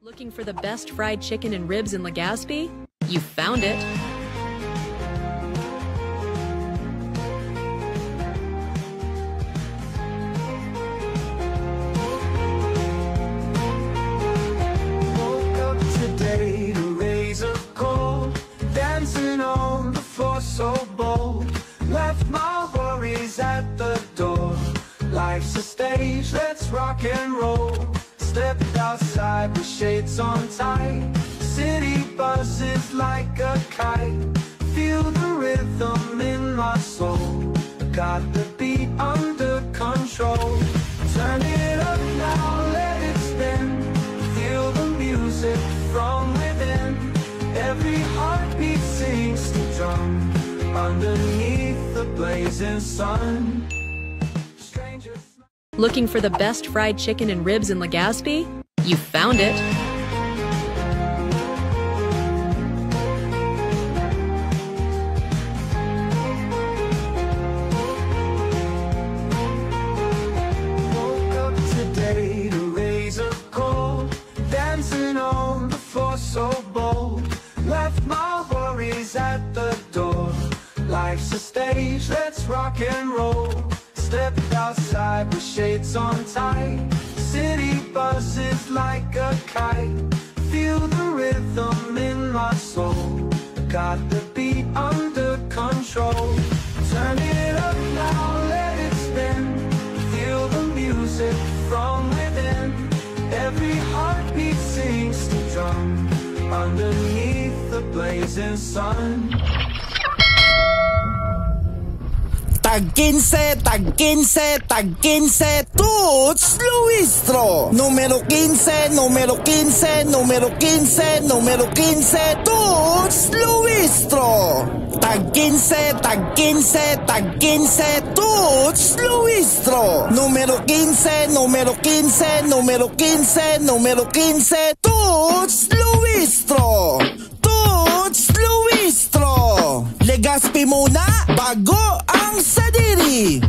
Looking for the best fried chicken and ribs in Legazpi? You found it. Woke up today to raise a call, dancing on the floor so bold. Left my worries at the door. Life's a stage, let's rock and roll. Stepped outside with shades on tight. City buzzes like a kite. Feel the rhythm in my soul. Got the beat under control. Turn it up now, let it spin. Feel the music from within. Every heartbeat sings the drum underneath the blazing sun. Looking for the best fried chicken and ribs in Legazpi? You found it. Woke up today to raise a call, dancing on the floor so bold. Left my worries at the door. Life's a stage, let's rock and roll. Stepped outside with shades on tight. City buzzes like a kite. Feel the rhythm in my soul. Got the beat under control. Turn it up now, let it spin. Feel the music from within. Every heartbeat sings the drum underneath the blazing sun. Tag 15, tag 15, tag 15, Toots Luistro. Número 15, número 15, número 15, número 15, Toots Luistro. Tag 15, tag 15, tag 15, Toots Luistro. Número 15, número 15, número 15, número 15, Toots Luistro. Toots Luistro. Legazpi muna bago ang sadiri.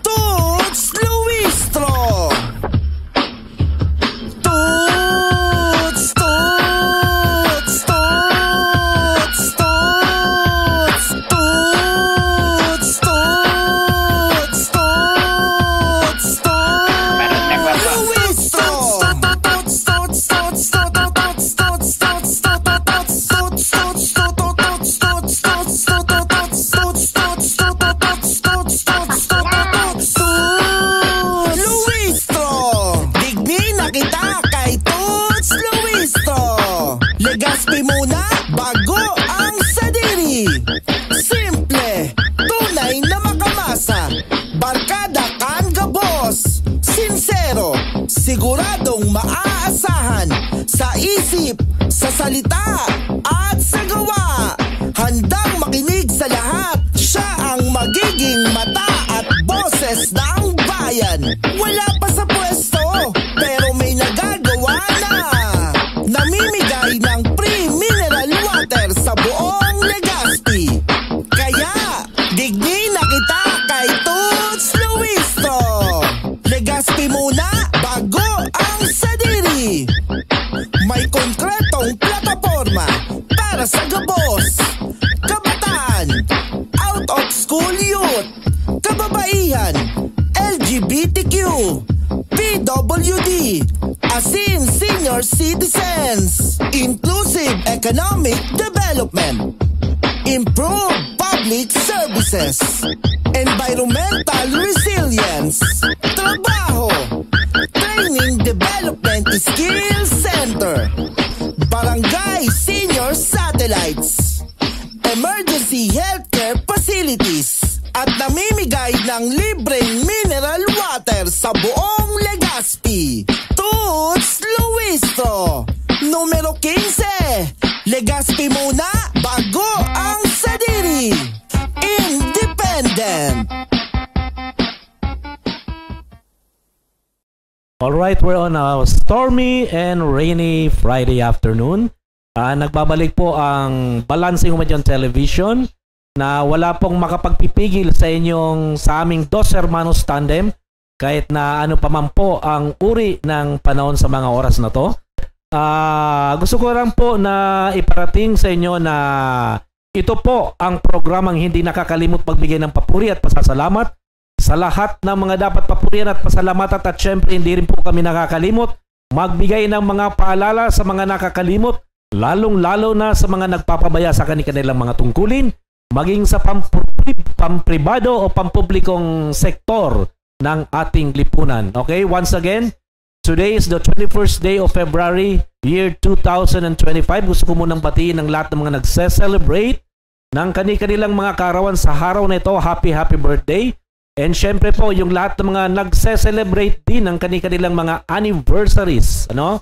Toots Luistro. Toots, Toots, Toots, Toots, Toots, Toots, Toots, Toots Luistro. Toots, Toots, Toots, Toots, Toots, Toots, Toots, Legazpi muna bago ang sadiri. Simple, tunay na makamasa. Barkada kan ka boss. Sincero, siguradong maaasahan. Sa isip, sa salita, at sa gawa. Handang makinig sa lahat. Siya ang magiging mata at boses ng bayan. kababayan, wala pa sa pwesto, pero may nagagawa na. Namimigay ng free mineral water sa buong Legazpi. Kaya, digni na kita kay Toots Luistro. Legazpi muna, bago ang Sadiri. May konkretong plataforma para sa gabos, kabataan, out of school youth, kababaihan, LGBTQ, PWD, asin senior citizens, inclusive economic development, improved public services, environmental resilience, trabaho, training development skills center, barangay senior satellites, emergency healthcare facilities, at namimigay ng libreng mineral water sa buong Legazpi. Toots Luistro, numero 15. Legazpi muna, bago ang Sadiri. Independent. Alright, we're on a stormy and rainy Friday afternoon. Nagbabalik po ang Balancing Humadyon Television na wala pong makapagpipigil sa aming Dos Hermanos Tandem kahit na ano pa man po ang uri ng panahon sa mga oras na to. Gusto ko lang po na iparating sa inyo na ito po ang programang hindi nakakalimot magbigay ng papuri at pasasalamat sa lahat ng mga dapat papurihan at pasalamatan, at syempre hindi rin po kami nakakalimot magbigay ng mga paalala sa mga nakakalimot, lalong-lalo na sa mga nagpapabaya sa kanilang mga tungkulin, maging sa pampribado o pampublikong sektor ng ating lipunan. Okay, once again, today is the 21st day of February, year 2025. Gusto ko munang batiin ng lahat ng mga nagse-celebrate ng kanilang mga kaarawan sa araw na ito. Happy birthday. And syempre po, yung lahat ng mga nagse-celebrate din ng kanilang mga anniversaries. Ano?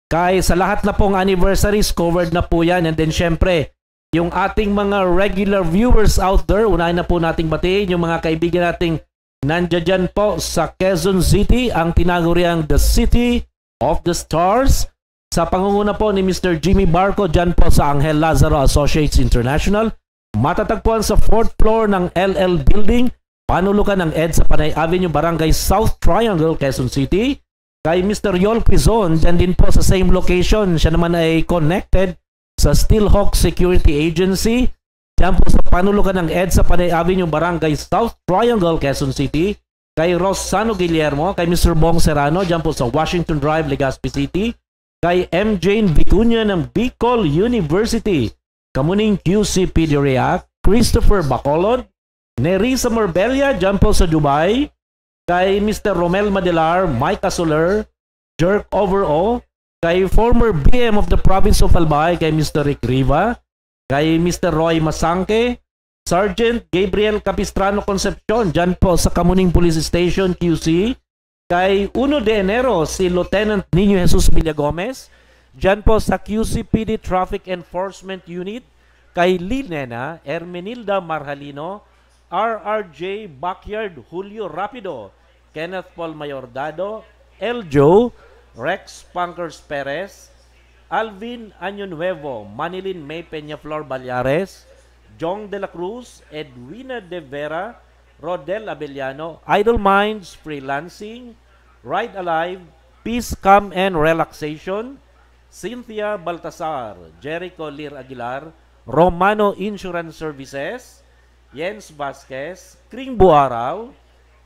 Kaya sa lahat na pong anniversaries, covered na po yan. And then syempre, yung ating mga regular viewers out there, unahin na po nating batiin yung mga kaibigan nating nandiyan po sa Quezon City, ang tinaguriang The City of the Stars, sa pangunguna po ni Mr. Jimmy Barco dyan po sa Angel Lazaro Associates International. Matatagpuan sa 4th floor ng LL Building, panulukan ng EDSA Panay Avenue, Barangay South Triangle, Quezon City. Kay Mr. Yol Quizon, dyan din po sa same location. Siya naman ay connected sa Steelhawk Security Agency, dyan po sa panulukan ng EDSA Panay Avenue, Barangay South Triangle, Quezon City. Kay Rosano Guillermo, kay Mr. Bong Serrano, dyan po sa Washington Drive, Legazpi City. Kay M. Jane Vicuña ng Bicol University, Kamuning QC PDREAC. Christopher Bacolod, Nerissa Morbella, dyan po sa Dubai. Kay Mr. Romel Madelar, Mike Asoler, Jerk Overall. Kay former BM of the province of Albay, kay Mr. Rick Riva. Kay Mr. Roy Masangke, Sergeant Gabriel Capistrano Concepcion, dyan po sa Kamuning Police Station, QC. Kay 1 de Enero, si Lieutenant Nino Jesus Villagomez, dyan po sa QCPD Traffic Enforcement Unit. Kay Linena Ermenilda Marhalino, RRJ Backyard Julio Rapido, Kenneth Paul Mayordado, Eljo, Rex Pankers Perez, Alvin Año Nuevo, Manilin May Peñaflor Balyares, Jong de la Cruz, Edwina de Vera, Rodel Abellano, Idle Minds Freelancing, Ride Alive, Peace, Calm and Relaxation, Cynthia Baltasar, Jericho Lir Aguilar, Romano Insurance Services, Jens Vasquez, Kring Buaraw,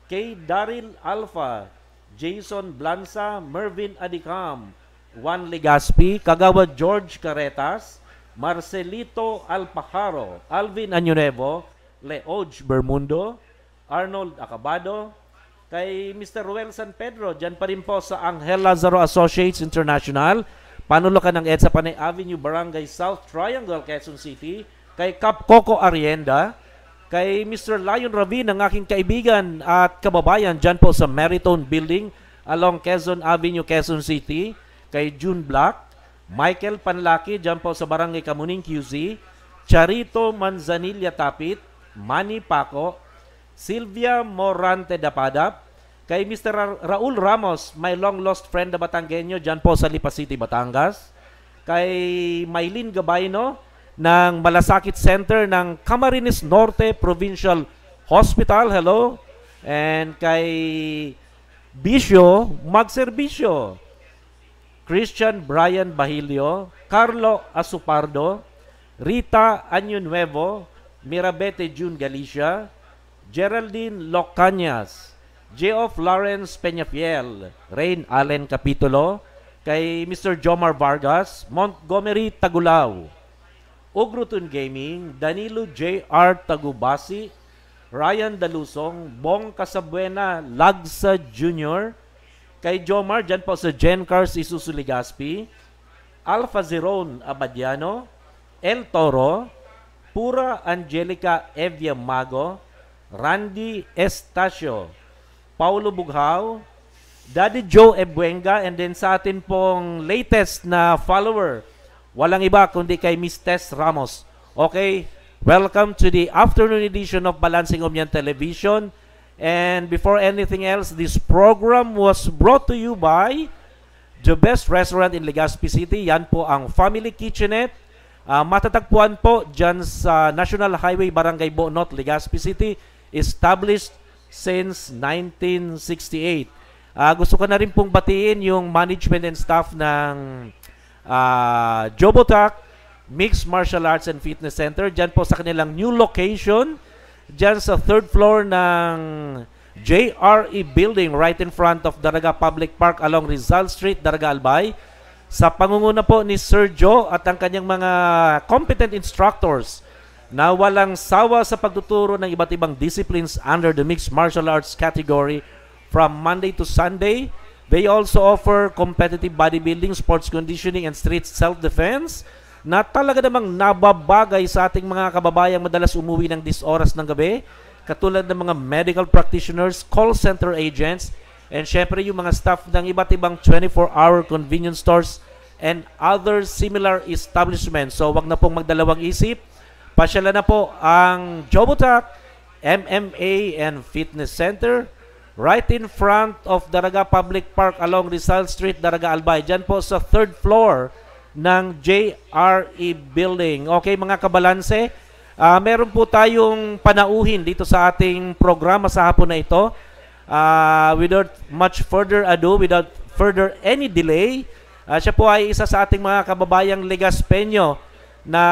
kay Daryl Alpha, Jason Blanza, Mervin Adicam, Juan Legazpi, Kagawad George Caretas, Marcelito Alpajaro, Alvin Añonevo, Leoj Bermundo, Arnold Acabado, kay Mr. Ruel San Pedro, dyan pa rin po sa Angel Lazaro Associates International, panulukan ng EDSA Panay Avenue, Barangay South Triangle, Quezon City, kay Cap Coco Arienda, kay Mr. Lion Ravin, ang aking kaibigan at kababayan, dyan po sa Meritone Building, along Quezon Avenue, Quezon City, kay June Black, Michael Panlaki, dyan po sa Barangay Kamuning QC, Charito Manzanilla Tapit, Manny Paco, Sylvia Morante Dapadap, Kay Mr. Raul Ramos, my long lost friend na Batanggenyo dyan po sa Lipa City, Batangas. Kay Maylin Gabayno ng Malasakit Center ng Camarines Norte Provincial Hospital. Hello. And kay Bisyo Magserbisyo, Christian Brian Bahilio, Carlo Asupardo, Rita Año Nuevo, Mirabete June Galicia, Geraldine Locanyas, Geoff Lawrence Peñafiel, Rain Allen Capitulo, kay Mr. Jomar Vargas, Montgomery Tagulao, Ugrutun Gaming, Danilo J.R. Tagubasi, Ryan Dalusong, Bong Casabuena Lagsa Jr., kay Jomar, dyan po sa Gencars Isuzu Legazpi, Alpha Zeron Abadiano, El Toro, Pura Angelica Evia Mago, Randy Estacio, Paulo Bughaw, Daddy Joe Ebuenga, and then sa atin pong latest na follower, walang iba kundi kay Miss Tess Ramos. Okay, welcome to the afternoon edition of Balancing Omnian Television. And before anything else, this program was brought to you by the best restaurant in Legazpi City. Yan po ang Family Kitchenette. Matatagpuan po dyan sa National Highway, Barangay Bonot, Legazpi City. Established since 1968. Gusto ko na rin pong batiin yung management and staff ng Jobotac Mixed Martial Arts and Fitness Center. Dyan po sa kanilang new location, dyan sa third floor ng JRE Building right in front of Daraga Public Park along Rizal Street, Daraga Albay. Sa pangunguna po ni Sir Joe at ang kanyang mga competent instructors na walang sawa sa pagtuturo ng iba't ibang disciplines under the Mixed Martial Arts category from Monday to Sunday. They also offer competitive bodybuilding, sports conditioning, and street self-defense na talaga namang nababagay sa ating mga kababayang madalas umuwi ng 10 oras ng gabi, katulad ng mga medical practitioners, call center agents, and syempre yung mga staff ng iba't ibang 24-hour convenience stores and other similar establishments. So wag na pong magdalawang isip, pasyalan na po ang Jobotac MMA and Fitness Center right in front of Daraga Public Park along Rizal Street, Daraga Albay. Diyan po sa third floor ng JRE Building. Okay mga kabalanse, meron po tayong panauhin dito sa ating programa sa hapon na ito. Without much further ado, without further any delay, siya po ay isa sa ating mga kababayang Legazpeño na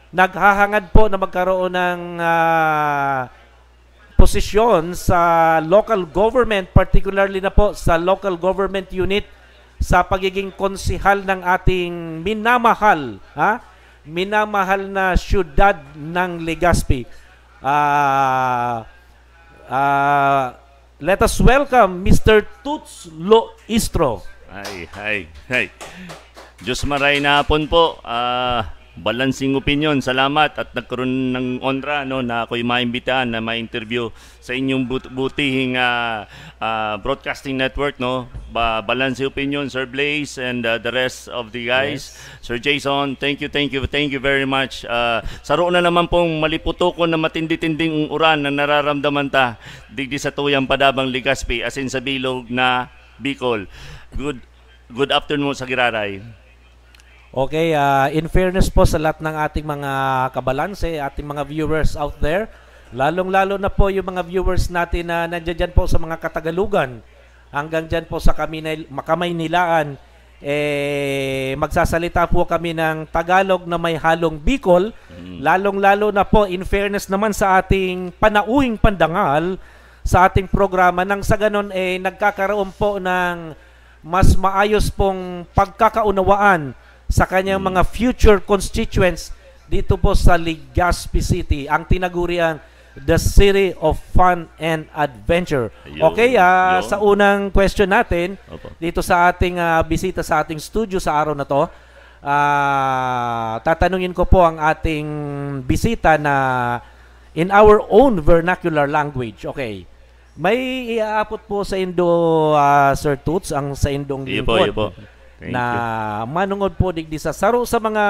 naghahangad po na magkaroon ng posisyon sa local government, particularly na po sa local government unit sa pagiging konsihal ng ating minamahal, minamahal na syudad ng Legazpi. Let us welcome Mr. Toots Loistro. Hi. Diyos maray na hapon po. Balancing Opinion, salamat at nagkaroon ng honra na ako'y maimbitahan na ma-interview sa inyong butihing broadcasting network, Balancing Opinion, Sir Blaze and the rest of the guys. Yes. Sir Jason, thank you very much. Saro na naman pong maliputokon na matindi-tinding uran na nararamdaman ta digdi sa tuyang Padabang Legazpi as in sa bilog na Bicol. Good afternoon sa Giraray. Okay, in fairness po sa lahat ng ating mga kabalanse, ating mga viewers out there, lalong-lalo na po yung mga viewers natin na nandiyan po sa mga Katagalugan, hanggang dyan po sa Kamaynilaan, magsasalita po kami ng Tagalog na may halong Bicol, lalong-lalo na po in fairness naman sa ating panauhing pandangal sa ating programa, nang sa ganon nagkakaroon po ng mas maayos pong pagkakaunawaan sa kanyang mga future constituents dito po sa Legazpi City, ang tinaguriang the City of Fun and Adventure. Okay, sa unang question natin dito sa ating bisita sa ating studio sa araw na to, tatanungin ko po ang ating bisita na in our own vernacular language. Okay, may iaapot po sa Indo, Sir Toots, ang sa Indong lingkod na manungod po digdi sa saro sa mga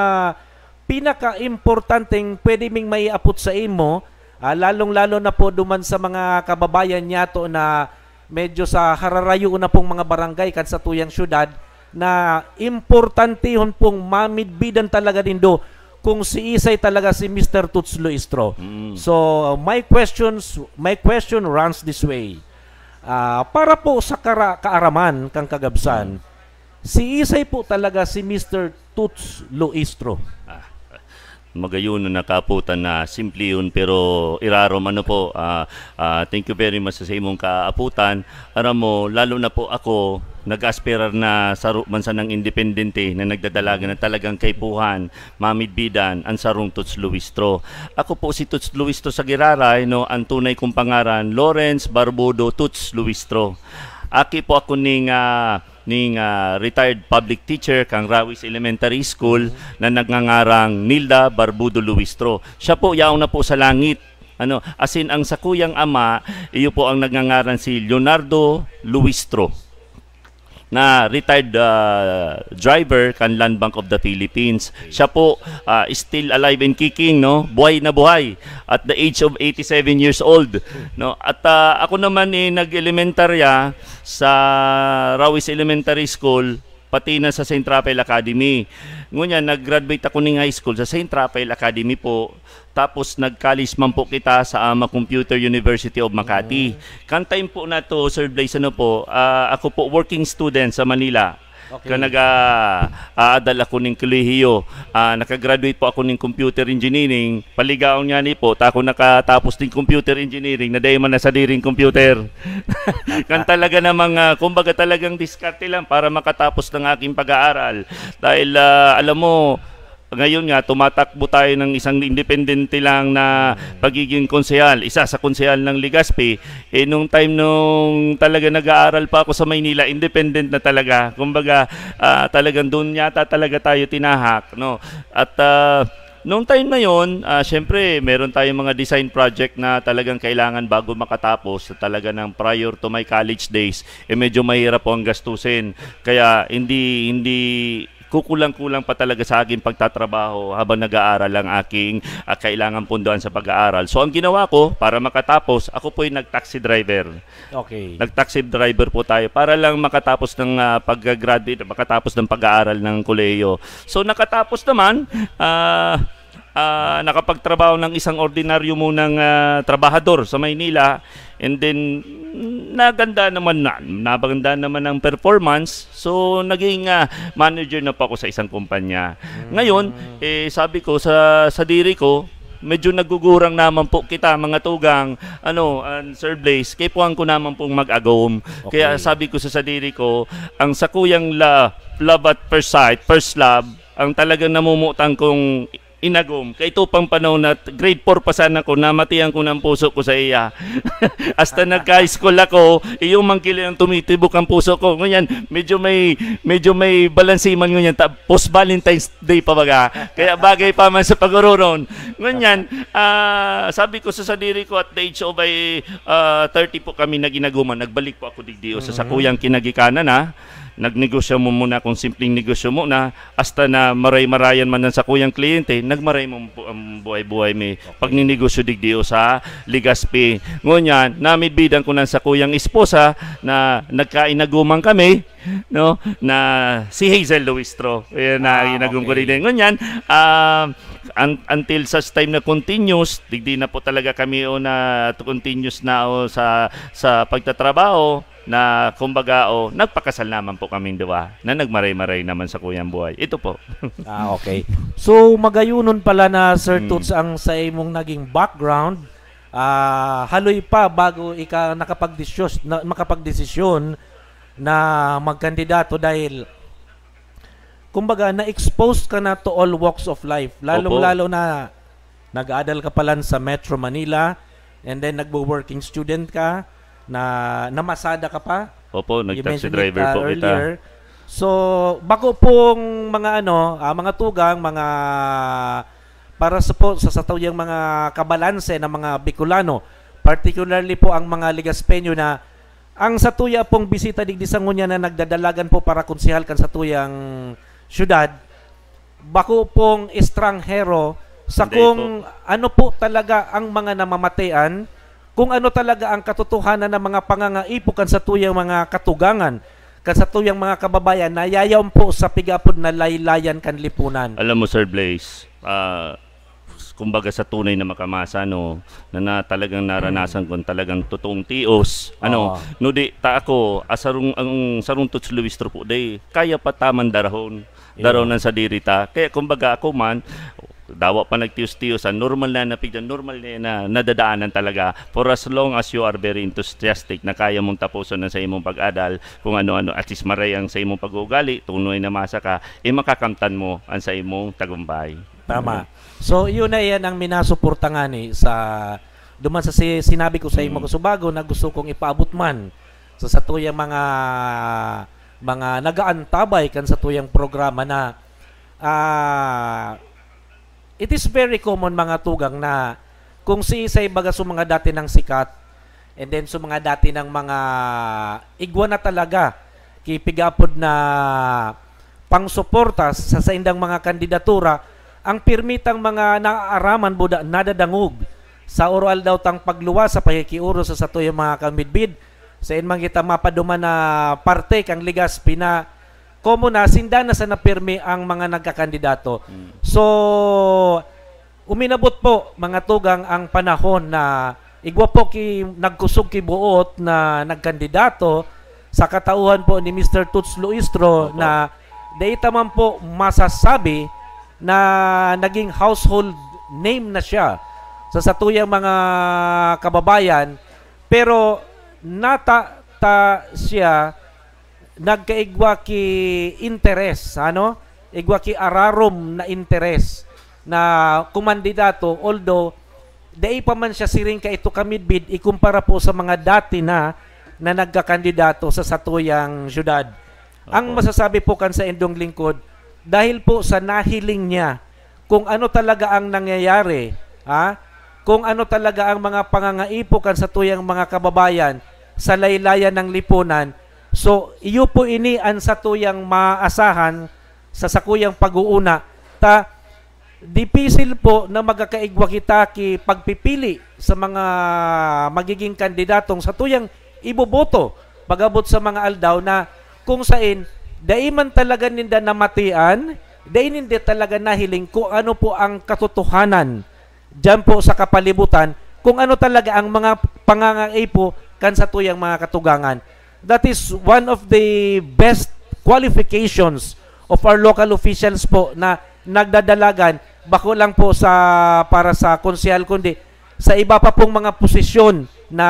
pinaka-importanteng pwede ming maiapot sa imo lalong-lalo na po duman sa mga kababayan niya to na medyo sa hararayo na pong mga barangay kan sa tuyang syudad na importante hon pong mamidbidan talaga din do kung si Isay talaga si Mr. Toots Luistro. So my question runs this way. Para po sa kaaraman kang kagabsan, si Isay po talaga si Mr. Toots Luistro. Magayon na nakaputan na simple yun pero irarom ano po, thank you very much sa imong kaaputan. Aram mo, lalo na po ako nag-aspirar na sa mansa ng independente na nagdadalaga na talagang kaipuhan, mamidbidan ang sarong Toots Luistro. Ako po si Toots Luistro sa Giraray, no, ang tunay kong pangaran Lawrence Barbudo Toots Luistro. Aki po ako ning retired public teacher kang Rawis Elementary School na nagngangarang Nilda Barbudo Luistro. Siya po yaong na po sa langit. Ano, asin ang sakuyang ama, iyo po ang nagngangaran si Leonardo Luistro, na retired driver kan Land Bank of the Philippines. Siya po still alive and kicking, no? Buhay na buhay at the age of 87 years old, no? At ako naman nag-elementarya sa Rawis Elementary School pati na sa St. Raphael Academy. Ngunyan, nag-graduate ako ng high school sa St. Raphael Academy po. Tapos nag-college man po kita sa AMA Computer University of Makati. Kan time po na to, Sir Blaze, ano po, ako po working student sa Manila. Okay. Nag-aadal ako ng kolehiyo. Nakagraduate po ako ng computer engineering. Paligaon nga ni po, ako nakatapos ng computer engineering na dahil man na sa diring computer. Kan talaga namang, kumbaga talagang diskarte lang para makatapos ng aking pag-aaral. Dahil alam mo, ngayon nga, tumatakbo tayo ng isang independente lang na pagiging konsehal, isa sa konsehal ng Legazpi. Nung time nung talaga nag-aaral pa ako sa Maynila, independent na talaga. Kumbaga, talagang doon yata talaga tayo tinahak, no? At nung time na yun, syempre, meron tayong mga design project na talagang kailangan bago makatapos. Talaga ng prior to my college days, medyo mahirap po ang gastusin. Kaya hindi kukulang-kulang pa talaga sa aking pagtatrabaho habang nag-aaral ang aking kailangan punduan sa pag-aaral. So ang ginawa ko para makatapos, ako po yung nag-taxi driver. Okay. Nag-taxi driver po tayo para lang makatapos ng pag-graduate, makatapos ng pag-aaral ng kolehiyo. So nakatapos naman, nakapagtrabaho ng isang ordinaryo munang trabahador sa Maynila, and then naganda naman ang performance, so naging manager na po ako sa isang kumpanya. Ngayon, sabi ko sa diri ko, medyo nagugurang naman po kita mga tugang, Sir Blaze, kaipuhan ko naman pong mag-agawom. Okay. Kaya sabi ko sa diri ko, ang sakuyang love at first sight, first love, ang talagang namumutang kong inagom. Kaya ito pang panahon na grade 4 pa sana ko, namatihan ko ng puso ko sa iya. Hasta nagka-high school ako, iyong mangkili ang tumitibok ang puso ko. Ngunyan, medyo may balansiman ngunyan. Post-Valentine's Day pa baga. Kaya bagay pa man sa pag-ururon. Ngunyan, sabi ko sa sadiri ko at the age of 30 po kami na ginaguman. Nagbalik po ako digdio sa sakuyang kinagikanan nagnegosyo mo muna kung simpleng negosyo muna hasta na maray-marayan man sa kuyang kliyente, nagmaray mo ang buhay-buhay may pagninegosyo digdio sa Legazpi. Ngunyan, namidbidan ko na sa kuyang esposa na nagkainaguman kami, no, na si Hazel Luistro. Ayan na inagum ko rin. Ngunyan, until such time na continuous, digdi na po talaga kami na continuous na sa pagtatrabaho, na kumbaga nagpakasal naman po kaming dua na nagmaray-maray naman sa kuyang buhay. Ito po. Okay. So magayunon pala na Sir Toots ang sa imong naging background. Haloy pa bago ika makapagdesisyon na magkandidato dahil kumbaga na-expose ka na to all walks of life. Lalong-lalo na nag-aaral ka pala sa Metro Manila and then nagwo-working student ka na namasada ka pa. Opo, nag-taxi driver po kita. So, bago pong mga mga tugang, mga para sa satuyang mga kabalanse ng mga Bicolano, particularly po ang mga Legazpeño na ang satuya pong bisita digdi sa ngunya na nagdadalagan po para konsehal kan satuyang syudad, bako pong estranghero sa Hindi kung ano po talaga ang mga namamatayan, kung ano talaga ang katotohanan ng mga pangangaipo kan sa tuyang mga katugangan, kan sa tuyang mga kababayan na yayaw po sa pigapod na laylayan kan lipunan. Alam mo, Sir Blaze, kumbaga sa tunay na makamasa, no, na talagang naranasan ko talagang totoong tios, no di ta ako asarong ang sarong tuts Luistro po day kaya pa taman darahon ng sa dirita, kaya kumbaga ako man dawa pa nagtios-tios, normal na napigdan, normal na nadadaanan talaga for as long as you are very enthusiastic na kaya mong tapusan na sa imong pag-adal kung ano-ano at least maray ang sa imong pag-ugali, tunay na masa ka, makakamtan mo ang sa imong tagumpay. Tama. So, yun na yan ang minasuporta nga ni sa duman sa sinabi ko sa imo Kasubago na gusto kong ipaabot man sa tuyang mga nagaantabay kan sa tuyang programa na it is very common mga tugang na kung si isay baga sa mga dati ng sikat and then sa mga dati ng mga igwa na talaga kipigapod na pangsuporta sa indang mga kandidatura, ang pirmitang mga naaaraman buda nadadangog sa oral daw tang pagluwa sa pakikiuro sa satoy mga kamidbid sa inmang kita mapaduman na parte kang Legazpi na komo na sinda na sa napirmi ang mga nagkakandidato. So uminabot po mga tugang ang panahon na igwa po nagkusog kibuot na nagkandidato sa katauhan po ni Mr. Tuts Luistro na data man po masasabi na naging household name na siya sa satuyang mga kababayan, pero nata siya nagkaigwa ki interes, igwa ki ararom na interes na kumandidato, although dai pa man siya siring ka ito kamidbid ikumpara po sa mga dati na nagkakandidato sa satuyang syudad. Ang masasabi po kan sa indong lingkod, dahil po sa nahiling niya kung ano talaga ang nangyayari, kung ano talaga ang mga pangangaipo kan sa tuyang mga kababayan sa laylayan ng lipunan. So, iyo po ini ang sa tuyang maasahan sa sakuyang pag-uuna. Dipisil po na magkakaigwa kita ki pagpipili sa mga magiging kandidatong sa tuyang iboboto pagabot sa mga aldaw na kung sain daiman talaga ninda namatian, dai ninda talaga nahiling kung ano po ang katotohanan diyan po sa kapalibutan, kung ano talaga ang mga pangangaipo kan sa tuyang mga katugangan. That is one of the best qualifications of our local officials po na nagdadalagan bako lang po sa para sa konsehal kundi sa iba pa pong mga posisyon na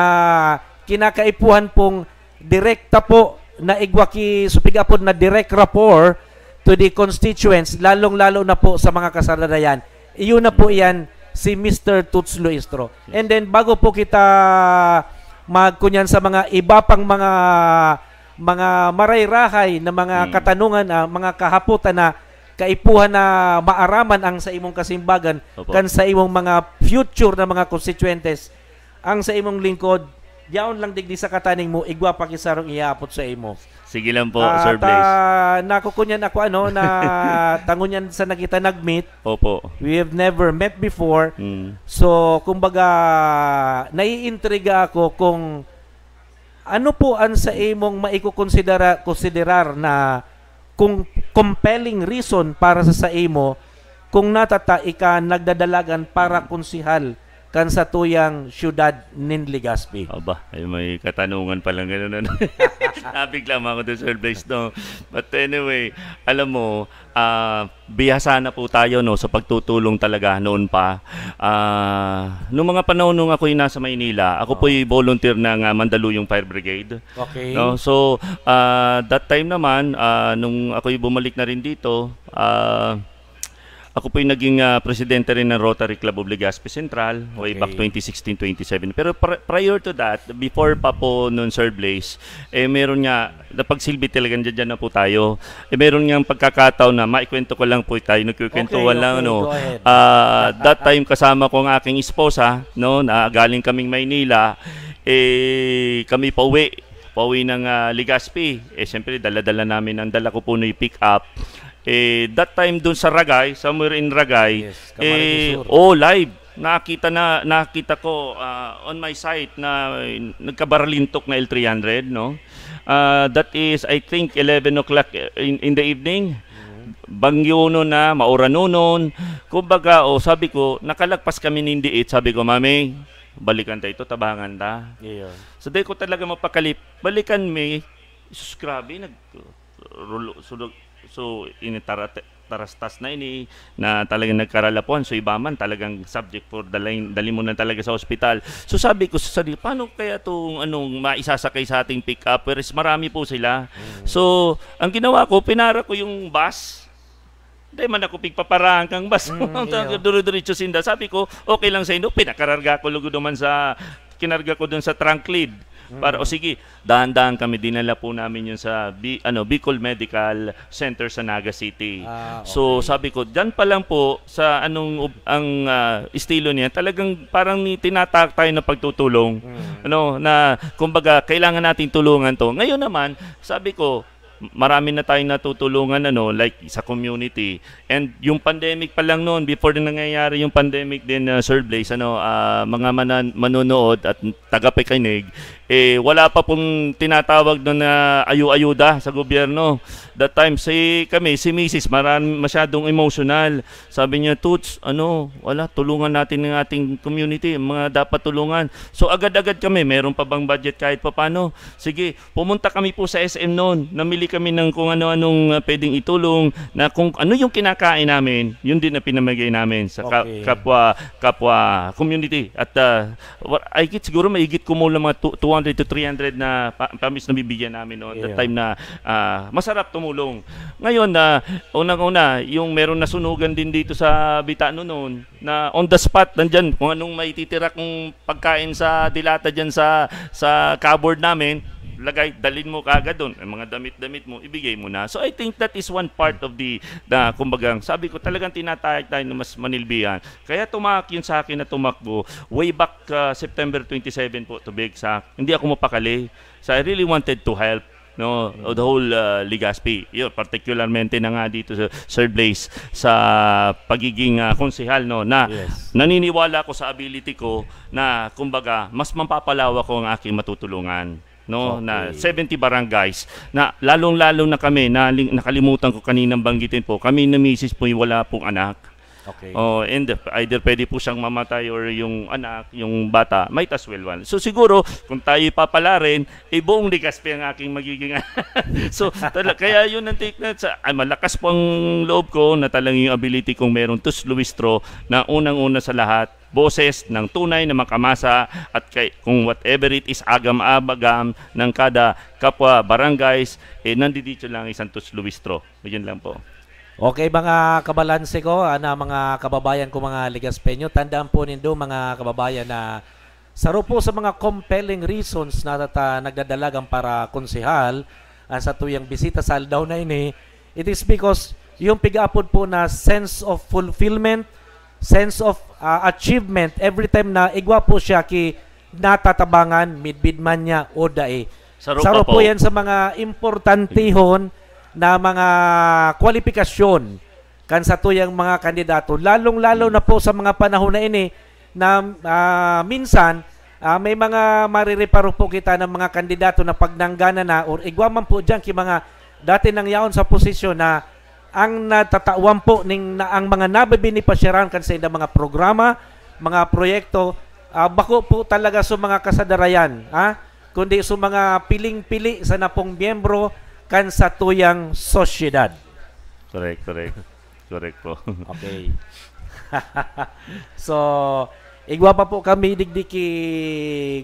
kinakaipuhan pong direkta po na igwaki supigapod na direct rapport to the constituents, lalong-lalo na po sa mga kasaradayan. Iyon na po yan si Mr. Tuts Luistro. And then bago po kita magkunyan sa mga iba pang mga marayrahay na mga katanungan, mga kahaputan na kaipuhan na maaraman ang sa imong kasimbagan kan sa imong mga future na mga constituentes, ang sa imong lingkod yaon lang digdi sa kataning mo igwa pa kisarong iapot sa imo. Sige lang po, Sir Blaze. Nakukunyan ako na tangunyan sa nakita nagmeet. Opo. We have never met before. So kumbaga naiintriga ako kung ano po ang sa imong konsiderar na kung compelling reason para sa imo kung natata ika nagdadalagan para konsihal kan sa tuyang syudad nin Legazpi. Aba, ay may katanungan pa lang gano'n. Nabigla ako doon, Sir Blaze, no? But anyway, alam mo, bihasa na po tayo no, sa pagtutulong talaga noon pa. Noong mga panahon nung ako'y nasa Maynila, ako po'y volunteer ng Mandaluyong Fire Brigade. Okay. No? So, that time naman, nung ako'y bumalik na rin dito, ako po yung naging presidente rin ng Rotary Club of Legazpi Central way back 2016-27. Pero prior to that, before pa po noon, Sir Blaze, meron nga, napagsilbi talaga dyan na po tayo. Meron nga pagkakataon na maikwento ko lang po tayo, nagkikwentuhan lang. No? That time kasama ko ang aking esposa, no? Na galing kaming Maynila, kami pauwi ng Legazpi. Siyempre, dala-dala namin ang dala ko po na pick up. That time doon sa Ragay, somewhere in Ragay, Yes, Camarines Sur. live. Nakita ko on my site na nagkabaralintok na L300, no? That is, I think, 11 o'clock in the evening. Bagyo noon na, maurano noon. Kumbaga, sabi ko, nakalagpas kami ng diit. Sabi ko, Mami, balikan tayo ito, tabangan ta. Iyon. So, di ko talaga mapakalip. Balikan mi, sus, grabe, tarastas na ini na talagang nagkaralapuan. So iba man talagang subject for dali mo na talaga sa ospital. So sabi ko sa sarili, paano kaya itong maisasakay sa ating pick-up? Pero marami po sila. So ang ginawa ko, pinara ko yung bus. Hindi man ako pigpaparaan kang bus. Duro-diretso sinda. Sabi ko, okay lang sa inyo. Pinakararga ko lugo naman kinarga ko dun sa trunk lid. Para sige, dahan-dahan kami, dinala po namin yun sa Bicol Medical Center sa Naga City. Okay. So sabi ko, diyan pa lang po sa ang estilo niya, talagang parang tinatak tayo na pagtutulong. Na kumbaga kailangan nating tulungan to. Ngayon naman, sabi ko, marami na tayong natutulungan like sa community. And yung pandemic pa lang noon, before na nangyayari yung pandemic din, Sir Blaze, mga manonood at tagapakinig, wala pa pong tinatawag doon na ayu-ayuda sa gobyerno. That time si Mrs. masyadong emotional. Sabi niya, Toots, wala, tulungan natin ng ating community, mga dapat tulungan. So agad-agad kami, meron pa bang budget kahit papano? Sige, pumunta kami po sa SM noon, namili kami ng kung ano-anong pwedeng itulong, na kung ano yung kinakain namin, yun din na pinamagay namin sa kapwa community. At siguro maigit kumulang mga 200 to 300 na pamis na bibigyan namin noon. That time na masarap tumulong. Ngayon na unang-una, yung meron nasunugan din dito sa Bitano noon, na on the spot nandyan kung anong maititira kong pagkain sa dilata dyan sa cupboard namin, dalhin mo kaagad doon, mga damit-damit mo, ibigay mo na. So I think that is one part of kumbagang, sabi ko talagang tinatayag tayo na mas manilbihan. Kaya yun sa akin na tumakbo, way back September 27 po, to be exact. Hindi ako mapakali. So I really wanted to help the whole Legazpi. Yun, particularmente na nga dito sa Sir Blaze sa pagiging konsehal, na naniniwala ko sa ability ko na kumbaga mas mapapalawa ko ang aking matutulungan. Na 70 barangays na lalong-lalo na kami nakalimutan ko kaninang banggitin po, kami na misis po wala pong anak. Okay. And either pwede po siyang mamatay or yung anak, yung bata, might as well one. So siguro, kung tayo papala rin, buong Legazpi ang aking magiging So kaya yun ang take na malakas po ang loob ko na talagang yung ability kong meron tus Luistro na unang-una sa lahat, boses ng tunay na makamasa at kung whatever it is, agam-abagam ng kada kapwa barangays, nandito lang isang tus Luistro. Yun lang po. Okay mga kabalanse ko, mga kababayan ko mga Legazpeño, tandaan po nindo mga kababayan na saro po sa mga compelling reasons na nagdadalagang para konsehal sa tuyang bisita sa aldaw na ini, it is because yung pig-apod po na sense of fulfillment, sense of achievement every time na igwa po siya ki natatabangan midbid man niya o dae. Saro po yan sa mga importantihon na mga kwalifikasyon kan sa tuyang mga kandidato, lalong-lalo na po sa mga panahon na ini na minsan may mga marireparo po kita ng mga kandidato na pagnanggana na or igwaman po dyan ki mga dati nang yaon sa posisyon na ang natatawan po ang mga nabibinipasyaran kan sa indang mga programa, mga proyekto, bako po talaga sa mga kasadarayan, kundi sa mga piling-pili sa napong miyembro kan sa tuyang sosyedad. Correct po. Okay. So, igwa pa po kami digdiki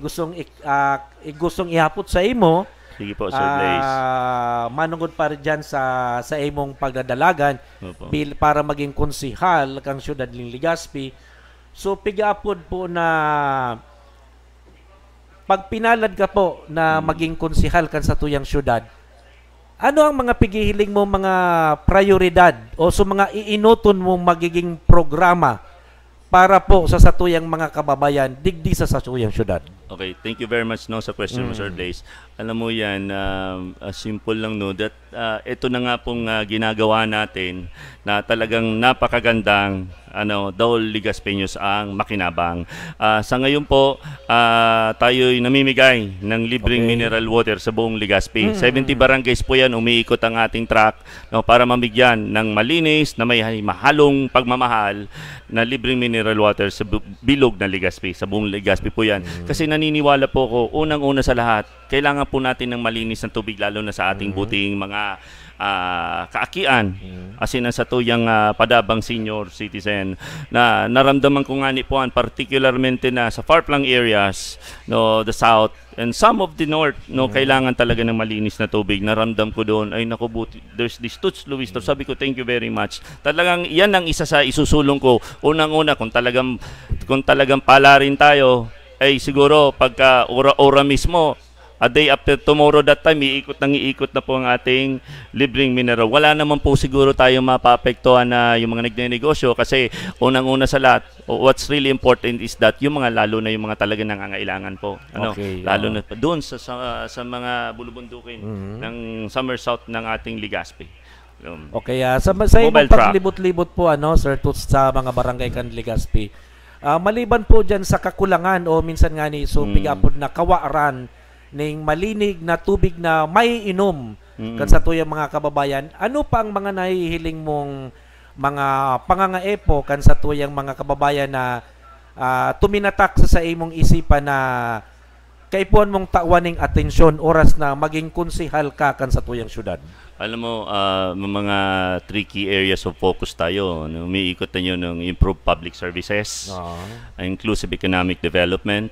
gustong ihapot sa imo. Sige po, Sir Blaze. Manungod pa rin dyan sa imong pagdadalagan para maging konsehal kang syudad ng Legazpi. So, pigapod po na pag pinalad ka po na maging konsehal kan sa tuyang syudad, ano ang mga pigihiling mo, mga prioridad o sa mga iinuton mo magiging programa para po sa satuyang mga kababayan digdi sa satuyang syudad? Okay, thank you very much no sa question mo, Sir Blaze. Alam mo yan, simple lang no, that ito na nga pong ginagawa natin na talagang napakagandang Daol Ligaspeños ang makinabang. Sa ngayon po, tayo'y namimigay ng libreng mineral water sa buong Legazpi. 70 barangays po yan, umiikot ang ating truck para mamigyan ng malinis na may mahalong pagmamahal na libreng mineral water sa bilog na Legazpi, sa buong Legazpi po yan. Kasi naniniwala po ko, unang-una sa lahat, kailangan po natin ng malinis na tubig lalo na sa ating buting mga kaakian, as in sa tuyang padabang senior citizen na naramdaman ko nga ni Puan, particularmente na sa far-flung areas, the south and some of the north, kailangan talaga ng malinis na tubig. Naramdam ko doon, ay naku, buti, there's this Toots Luis. Sabi ko, thank you very much. Talagang yan ang isa sa isusulong ko. Unang-una, kung talagang pala rin tayo, ay siguro pagka ora mismo, a day after tomorrow, that time, iikot na po ang ating libreng mineral. Wala naman po siguro tayong mapapektuhan na yung mga nagnenegosyo kasi unang-una sa lahat, what's really important is that yung mga lalo na yung mga talaga nangangailangan po. Lalo na doon sa mga bulubundukin ng Summer South ng ating Legazpi. Okay, sa imong paglibot-libot po, Sir Toots, sa mga barangay kan Legazpi, maliban po dyan sa kakulangan o minsan nga ni pigapod na kawaaran ning malinig na tubig na may inom kan sa tuyang mga kababayan, ano pa ang mga nahihiling mong mga pangangaepo kan sa tuyang mga kababayan na tuminatak sa imong isipan na kaipuan mong tawaning atensyon oras na maging konsehal ka kan sa tuyang syudad? Alam mo, mga 3 key areas of focus tayo. Umiikot na yun ng improved public services, inclusive economic development,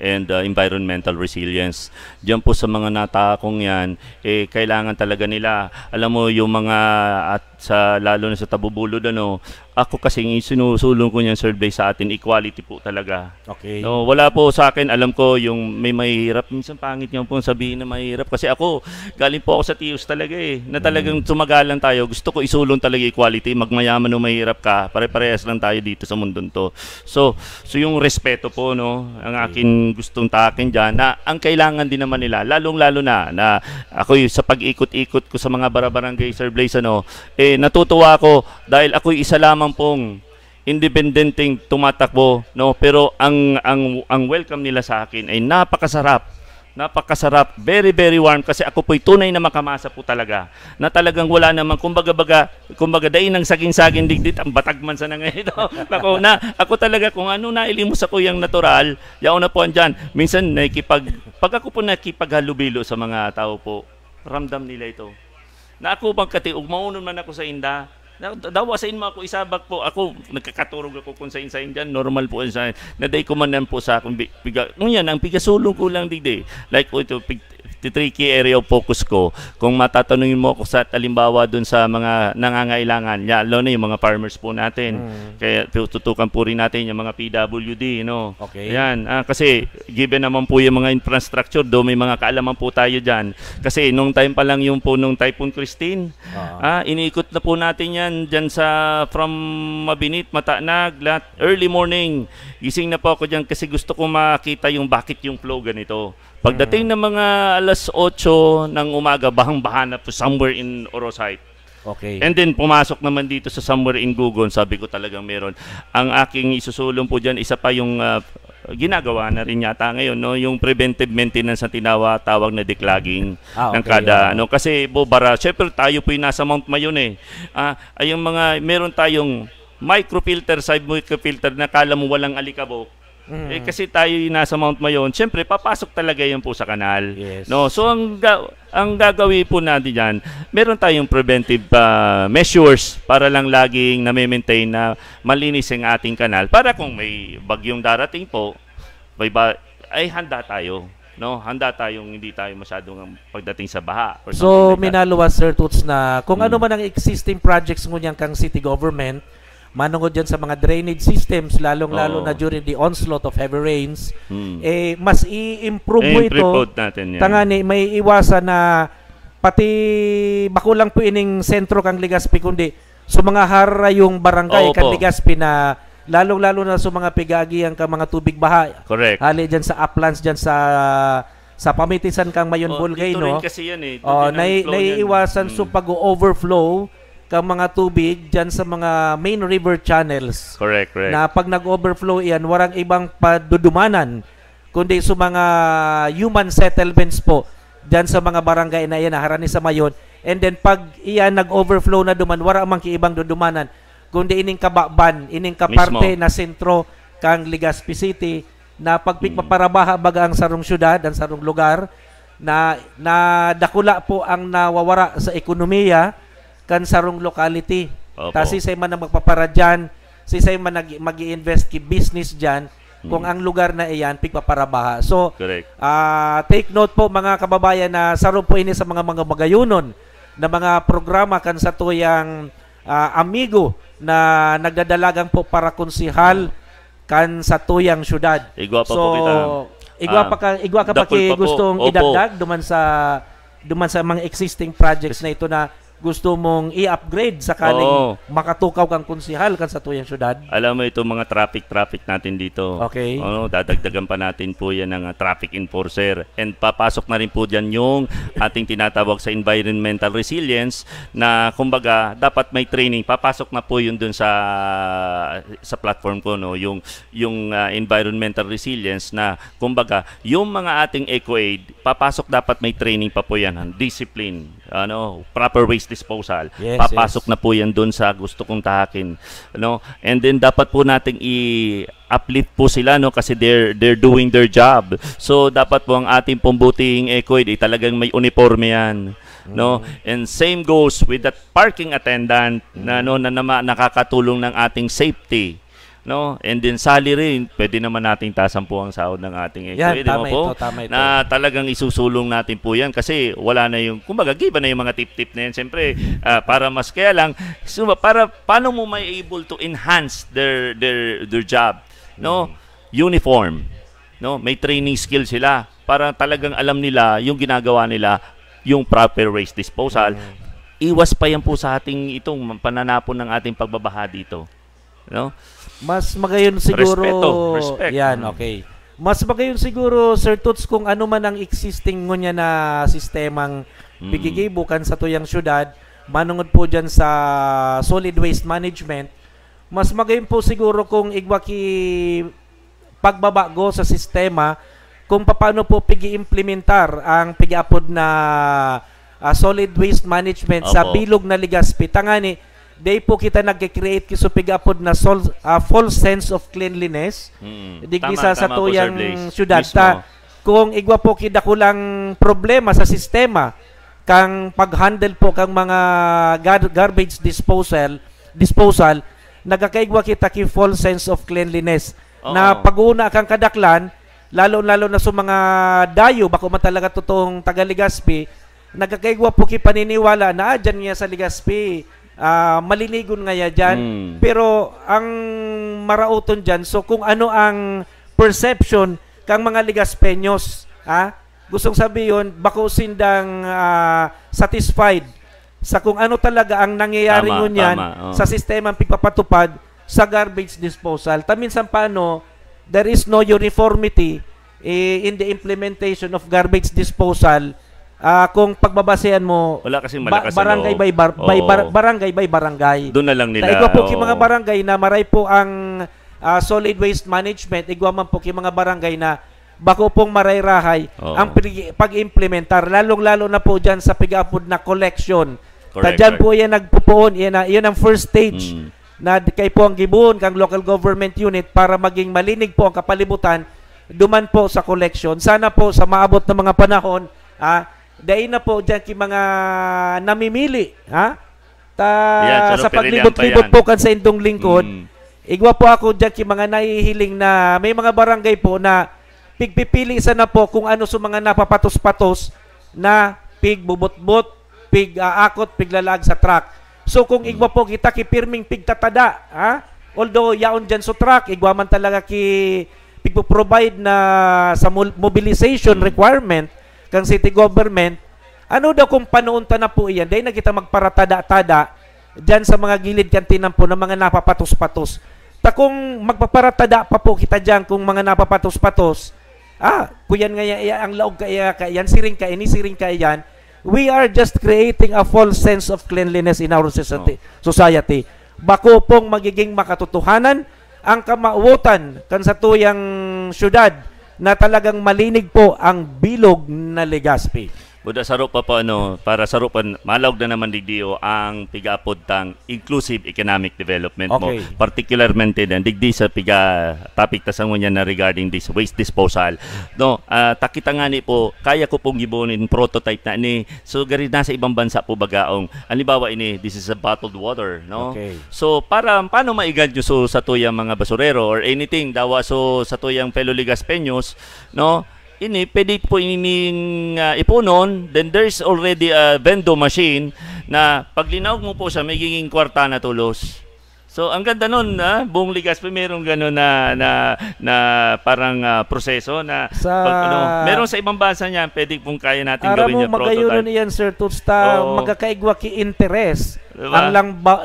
and environmental resilience. Diyan po sa mga natakong yan, kailangan talaga nila, alam mo, yung mga lalo na sa Tabubulod, ako kasing sinusulong ko niyan, Sir Blaze, sa atin, equality po talaga. Okay. Wala po sa akin, alam ko, yung may mahirap, minsan pangit niyo po sabihin na mahirap, kasi ako, galing po ako sa TIUS talaga na talagang tumagalan tayo. Gusto ko isulong talaga equality, magmayaman o mahirap ka, pare-parehas lang tayo dito sa mundong to. So yung respeto po, ang akin gustong takin dyan, na ang kailangan din naman nila, lalong-lalo na ako sa pag-ikot-ikot ko sa mga barangay, Sir Blaze, natutuwa ako dahil ako isa lamang pong independenteng tumatakbo, pero ang welcome nila sa akin ay napakasarap, very very warm, kasi ako po'y tunay na makamasa po talaga, na talagang wala naman kumbaga daing ng saging-saging digdit ang batagman sa nangayon. Ako talaga kung ano nailimos ako yung natural, yaon na po andyan. Minsan pag ako po nakipaghalubilo sa mga tao po, ramdam nila ito na ako bang katiug, maunon man ako sa inda, dawa sa inyo ako isabak po, ako nagkakaturog ako kung sa insain dyan, normal po sa naday ko man po sa akong ang pigasulong ko lang digde, like po ito, 3 key area of focus ko. Kung matatanungin mo ako sa halimbawa dun sa mga nangangailangan, lalo na yung mga farmers po natin, kaya tutukan po rin natin yung mga PWD, Okay. Yan, kasi given naman po yung mga infrastructure, may mga kaalaman po tayo dyan. Kasi nung time pa lang yung po nung Typhoon Christine, iniikot na po natin yan dyan from Mabinit, Matanag, early morning. Gising na po ako dyan kasi gusto ko makita yung bakit yung flow ganito. Pagdating ng mga alas 8 ng umaga, bahang-baha na po somewhere in Orosite. Okay. And then pumasok naman dito sa somewhere in Gugon, sabi ko talagang meron. Ang aking isusulong po dyan, isa pa yung ginagawa na rin yata ngayon, yung preventive maintenance na tawag na declogging ng kada kasi syempre tayo po yung nasa Mount Mayon ay yung meron tayong microfilter, side microfilter na kala mo walang alikabok. Kasi tayo nasa Mount Mayon, siyempre papasok talaga yan po sa kanal. Yes. So ang gagawin po natin diyan, meron tayong preventive measures para lang laging na-maintain na malinis ang ating kanal para kung may bagyong darating po, ay handa tayo. Handa tayong hindi tayo masyadong pagdating sa baha. So minaluwas, Sir Toots, na kung ano man ang existing projects ngunyan kang city government, manungod dyan sa mga drainage systems, lalong-lalo na during the onslaught of heavy rains, mas i-improve mo ito. Tangani, may iwasan na pati bako lang po ining sentro kang Legazpi, kundi so mga hara yung barangay kan Legazpi na lalong-lalo na sa mga pigagi ang mga tubig baha. Correct. Hali dyan sa uplands dyan sa pamitisan kang Mayon Bulgay, dito no? rin kasi yan eh. Oh, Doon din ang flow naiiwasan niyan. so pag-overflow kang mga tubig dyan sa mga main river channels. Correct. Na pag nag-overflow yan, warang ibang padudumanan kundi sa mga human settlements po dyan sa mga barangay na yan, harani sa Mayon. And then pag iyan nag-overflow na duman, wala mang kiibang dudumanan kundi ining kababan, ining kaparte Mismo. na sentro kang Legazpi City na pagpikpaparabaha baga ang sarong syudad, ang sarong lugar na dakula po ang nawawara sa ekonomiya kan sarong locality. Opo. Kasi say man ang magpapara dyan, say man mag-i-invest ki business dyan, kung ang lugar na iyan, pigpaparabaha. So, Correct. take note po mga kababayan na saro po ini sa mga magayunon na mga programa kan sa tuyang amigo na nagdadalagang po para konsihal kan sa tuyang syudad. Igwa pa so, po kita. igwa ka pa Dakol ki pa po. gustong Opo. idagdag duman sa mga existing projects na ito na gusto mong i-upgrade sakaling Oo. makatukaw kang konsihal kan sa tuyang syudad. Alam mo ito mga traffic natin dito. Okay. Dadagdagan pa natin po yan ng traffic enforcer. And papasok na rin po dyan yung ating tinatawag sa environmental resilience na kumbaga dapat may training. Papasok na po yun dun sa platform ko, no? Yung environmental resilience na kumbaga yung mga ating eco-aid, papasok dapat may training pa po yan. Discipline, proper waste disposal. Yes, Papasok na po yan doon sa gusto kong tahakin, and then dapat po nating i-uplift po sila, kasi they're doing their job. So dapat po ang ating pumbuting eco-aid talagang may uniforme yan, and same goes with that parking attendant na nakakatulong ng ating safety. And then salary, pwede naman nating tasan po ang sahod ng ating eco-aid. Tama ito. Na talagang isusulong natin po yan kasi wala na yung, kumbaga, given na yung mga tip-tip na yan. Siyempre, para mas kaya lang, paano mo may able to enhance their job? Uniform. May training skill sila para talagang alam nila yung ginagawa nila, yung proper waste disposal. Iwas pa yan po sa ating itong pananapon ng ating pagbabaha dito. Mas magayon siguro Respect. Yan, okay. Mas magayon siguro Sir Toots kung ano man ang existing ngunya na sistemang pigigibukan sa tuyang syudad, manungod po diyan sa solid waste management. Mas magayon po siguro kung igwaki pagbabago sa sistema kung paano po pigi-implementar ang pigiapod na solid waste management sa Opo. bilog na Legazpi. Tangani day po kita nag-create kiso pigapod na false sense of cleanliness. Digisa sa po, tuyang Sir Blaze. syudad. Mismo. Kung igwa po kida kulang problema sa sistema kang pag-handle po kang mga garbage disposal nagakaigwa kita ki false sense of cleanliness. Na pag-una kang kadaklan lalo na sa mga dayo bako man talaga totoong taga Legazpi, nagakaigwa po ki paniniwala na dyan niya sa Legazpi maliligon nga ya dyan. Pero ang marauton dyan, so kung ano ang perception kang mga Legazpeños, gustong sabihin, bako sindang satisfied sa kung ano talaga ang nangyayari ngunyan sa sistemang pigpapatupad sa garbage disposal. Taminsan paano, there is no uniformity in the implementation of garbage disposal. Kung pagbabasehan mo wala kasing malakas barangay by barangay by barangay. Doon na lang nila. Igwa po ki mga barangay na maray po ang solid waste management, igwa man po ki mga barangay na bako pong maray-rahay ang pag-implementar lalong-lalo na po diyan sa pig-upod na collection. Diyan po yan nagpupuon, yan ang first stage na kay po ang gibuon kang local government unit para maging malinig po ang kapalibutan duman po sa collection. Sana po sa maabot na mga panahon dahil na po dyan ki mga namimili sa paglibot-libot po kan sa indong lingkod. Igwa po ako dyan ki mga nahihiling na may mga barangay po na pigpipili sana po kung ano sa mga napapatos-patos na pigbubot-bot, pig-aakot, piglalag sa truck. So kung igwa po kita ki pirming pigtatada, although yaon dyan sa truck, igwa man talaga ki pigpo-provide na sa mobilization requirement kang city government, ano daw kung panuunta na po iyan, dahil na kita magparatada-tada dyan sa mga gilid kantinan po ng mga napapatos-patos. kung magpaparatada pa po kita dyan kung mga napapatos-patos, kuyan nga ang laog ka yan, siring ka, ini siring ka yan, we are just creating a false sense of cleanliness in our society. Bako pong magiging makatotohanan ang kamauotan kan sa tuyang syudad na talagang malinig po ang bilog na Legazpi. Buda sarup pa po para sarupan malawg na naman digdio ang pigapod tang inclusive economic development mo. Particularmente dan digdi sa piga topic tasangon niya na regarding this waste disposal. No, takita nga ni po kaya ko pong gibonin prototype na ni. So gari na sa ibang bansa po bagaong. Halimbawa ini this is a bottled water, no? So para paano maigad nyo so sa tuyang mga basurero or anything dawa so sa tuyang fellow Legaspeños, no? Ini pwede po ining ipunon, then there's already a vendo machine na paglinaw mo po siya magiging kwarta na tulos. So ang ganda nun, buong Legazpi merong gano'n na parang proseso na meron sa ibang bansa niya, pwede pong kaya natin gawin yung prototype. Aram mo magayon iyan, Sir Toots, magkakaigwa ki interes diba? Ang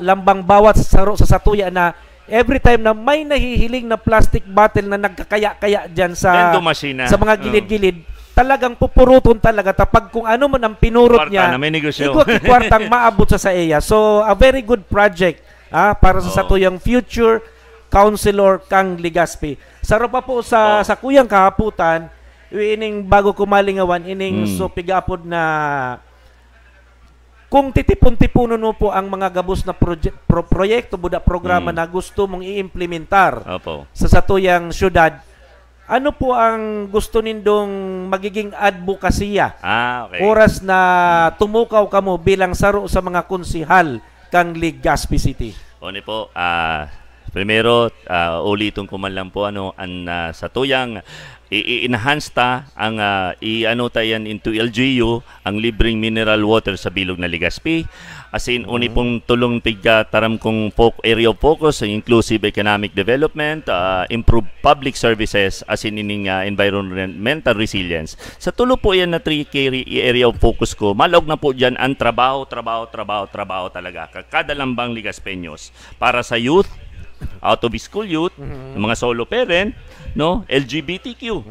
lambang bawat sa satuya na every time na may nahihiling na plastic bottle na nagkakaya-kaya dyan sa mga gilid-gilid, talagang pupuruton talaga. Tapag kung ano man ang pinurot niya, kwartang maabot sa iya. So, a very good project para sa satuyang future councilor kang Legazpi. Saro pa po sa kuyang kahaputan, ining bago kumalingawan, ining so pigapod na kung titipon-tipuno no po ang mga gabos na proyekto, buda programa na gusto mong i-implementar sa satuyang syudad, ano po ang gusto nindong magiging advokasya? Oras na tumukaw kamo bilang saro sa mga konsihal kang Legazpi City. Oni po, primero, ulitin ko man lang po sa tuyang i-enhance ta ang tayan into LGU ang libreng mineral water sa bilog na Legazpi. As in, uni pong tulong tigga taram kong area of focus, inclusive economic development, improve public services, as in environmental resilience. Sa tulo po yan na 3 area of focus ko, malawag na po dyan ang trabaho talaga. Kada lambang Legaspeños. Para sa youth, out of school youth, mga solo parent, no, LGBTQ.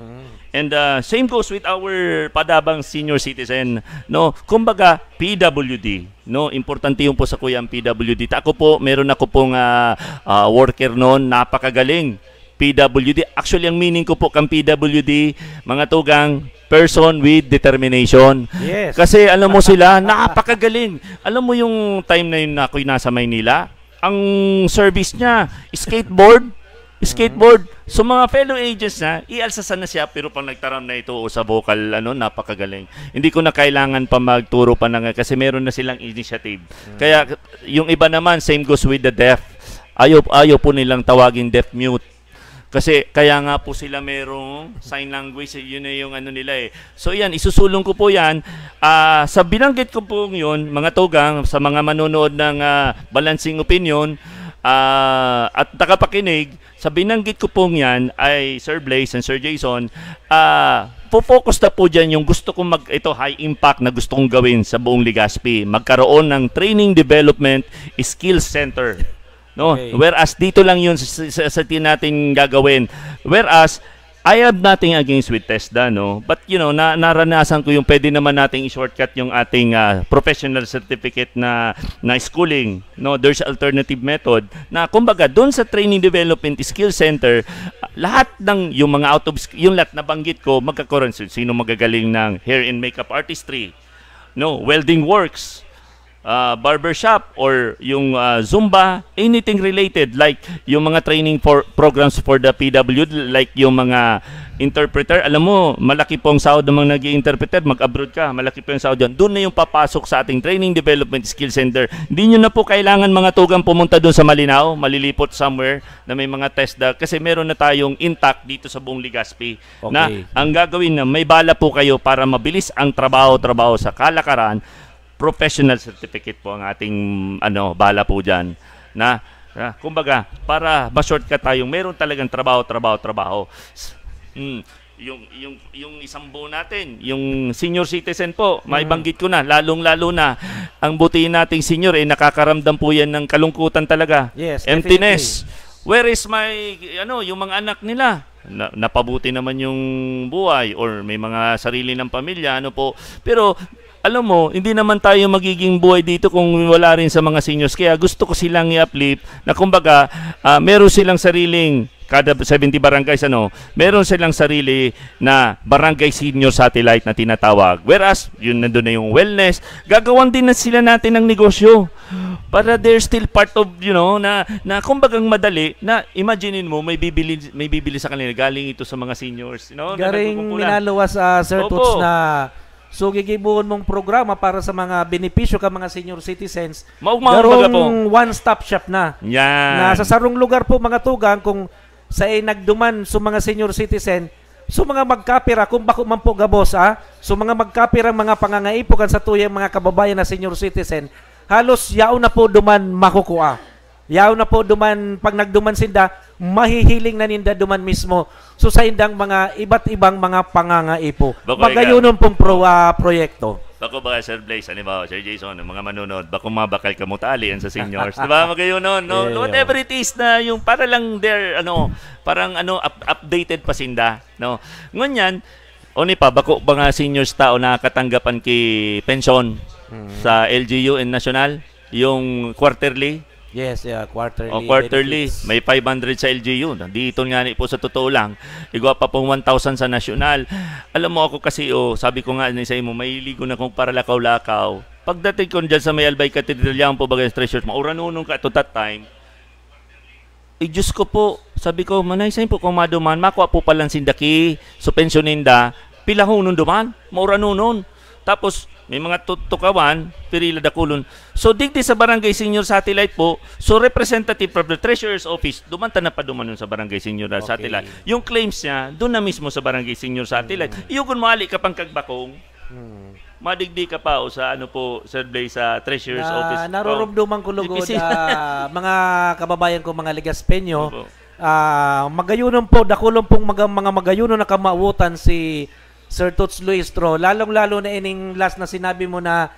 And same goes with our padabang senior citizen, no. Kumbaga PWD, no, importante yung po sa kuya ang PWD. Ako po, meron ako pong worker noon, napakagaling. PWD, actually ang meaning ko po kang PWD, mga tugang, person with determination. Yes. Kasi alam mo sila, napakagaling. Alam mo yung time na yun na ako'y nasa Maynila, ang service niya, skateboard. So mga fellow agents na, ialsasan na siya, pero pang nagtaram na ito sa vocal, napakagaling. Hindi ko na kailangan pa magturo pa kasi meron na silang initiative. Kaya yung iba naman, same goes with the deaf. Ayaw po nilang tawagin deaf mute. Kasi kaya nga po sila merong sign language, yun na yung nila eh. So yan, isusulong ko po yan. Sa binanggit ko po yun, mga tugang, sa mga manonood ng Balancing Opinion, at nakapakinig, sa binanggit ko po yan ay Sir Blaze and Sir Jason, po-focus na po dyan yung gusto kong ito high impact na gusto kong gawin sa buong Legazpi. Magkaroon ng training development skills center. No? Whereas dito lang yun sa natin gagawin. Whereas I have nothing against with TESDA, no? But naranasan ko yung pwede naman nating i-shortcut yung ating professional certificate na schooling, no? There's alternative method na kumbaga doon sa training development skill center, lahat ng yung mga yung lahat na banggit ko magkakaroon. Sino magagaling ng hair and makeup artistry, no? Welding works, barbershop, or yung Zumba, anything related, like yung mga training programs for the PWD, like yung mga interpreter. Alam mo, malaki pong sahod ng mga nag-i-interpreter, mag-abroad ka, malaki po yung sahod yan. Doon na yung papasok sa ating training development skill center. Hindi nyo na po kailangan mga tugang pumunta doon sa Malinao, malilipot somewhere na may mga TESDA, kasi meron na tayong intact dito sa buong Legazpi. Na ang gagawin na may bala po kayo para mabilis ang trabaho sa kalakaran. Professional certificate po ang ating bala po dyan na kumbaga para ma-shortcut tayong meron talagang trabaho. Yung isang buo natin, yung senior citizen po, may banggit ko na, lalong-lalo na ang butihin nating senior nakakaramdam po yan ng kalungkutan talaga. Yes, emptiness. Where is my, yung mga anak nila? Napabuti naman yung buhay or may mga sarili ng pamilya, Pero, alam mo, hindi naman tayo magiging buhay dito kung wala rin sa mga seniors. Kaya gusto ko silang i-uplift na kumbaga, meron silang sariling kada 70 barangays, meron silang sarili na barangay senior satellite na tinatawag. Whereas, yun nandun na yung wellness, gagawan din na sila natin ng negosyo. Para they're still part of, na kumbagang madali, na imaginein mo, may bibili sa kanila, galing ito sa mga seniors. Galing minaluwas Sir Toots na gigibuon mong programa para sa mga benepisyo ka mga senior citizens. Garong one-stop shop na. Yan. Na sa sarong lugar po mga tugang, kung sa nagduman sa mga senior citizen, so mga magkapira, kung bako man po gabos, so mga magkapirang mga pangangaipokan sa tuyang mga kababayan na senior citizen, halos yao na po duman makukuha. Yao na po duman, pag nagduman sinda, mahihiling na ninda duman mismo. So sa indang mga iba't ibang mga pangangaipo. Magayunon pong proyekto. Bako ba, Sir Blaze, Sir Jason, mga manunod, bako mabakal ka mo talian sa seniors. Diba? Magayunon, no? Yeah. Whatever it is na yung para lang there, parang updated pa sinda, no? Ngunyan, pa, bako ba nga seniors tao na katanggapan ki pensyon sa LGU and National? Yung quarterly? Yes, quarterly. Quarterly. May 500 sa LGU. Dito nga po sa totoo lang. Igwa pa pong 1,000 sa nasyonal. Alam mo ako kasi, sabi ko nga sa imo, may ligo na kong para lakaw-lakaw. Pagdating ko dyan sa may Albay Cathedral, yan po bagay sa treasures, mauranunong ka to that time. Diyos ko po, sabi ko, manay sa po kung maduman, makuha po palang sindaki, supensyoninda, pilahon nun duman, mauranunon. Tapos, may mga tukawan, pirila dakulon. So, digdi sa barangay senior satellite po, so representative from the treasurer's office, dumanta na pa duman sa barangay senior satellite. Yung claims niya, doon na mismo sa barangay senior satellite. Yung kung mali ka pang kagbakong, madigdi ka pa sa Sir Blaze, sa treasurer's office. Narurumduman ko lugod, mga kababayan ko, mga Legaspeño, magayunon po, dakulong pong mga magayunon na kamautan si Sir Toots Luistro, lalong-lalo na ining last na sinabi mo na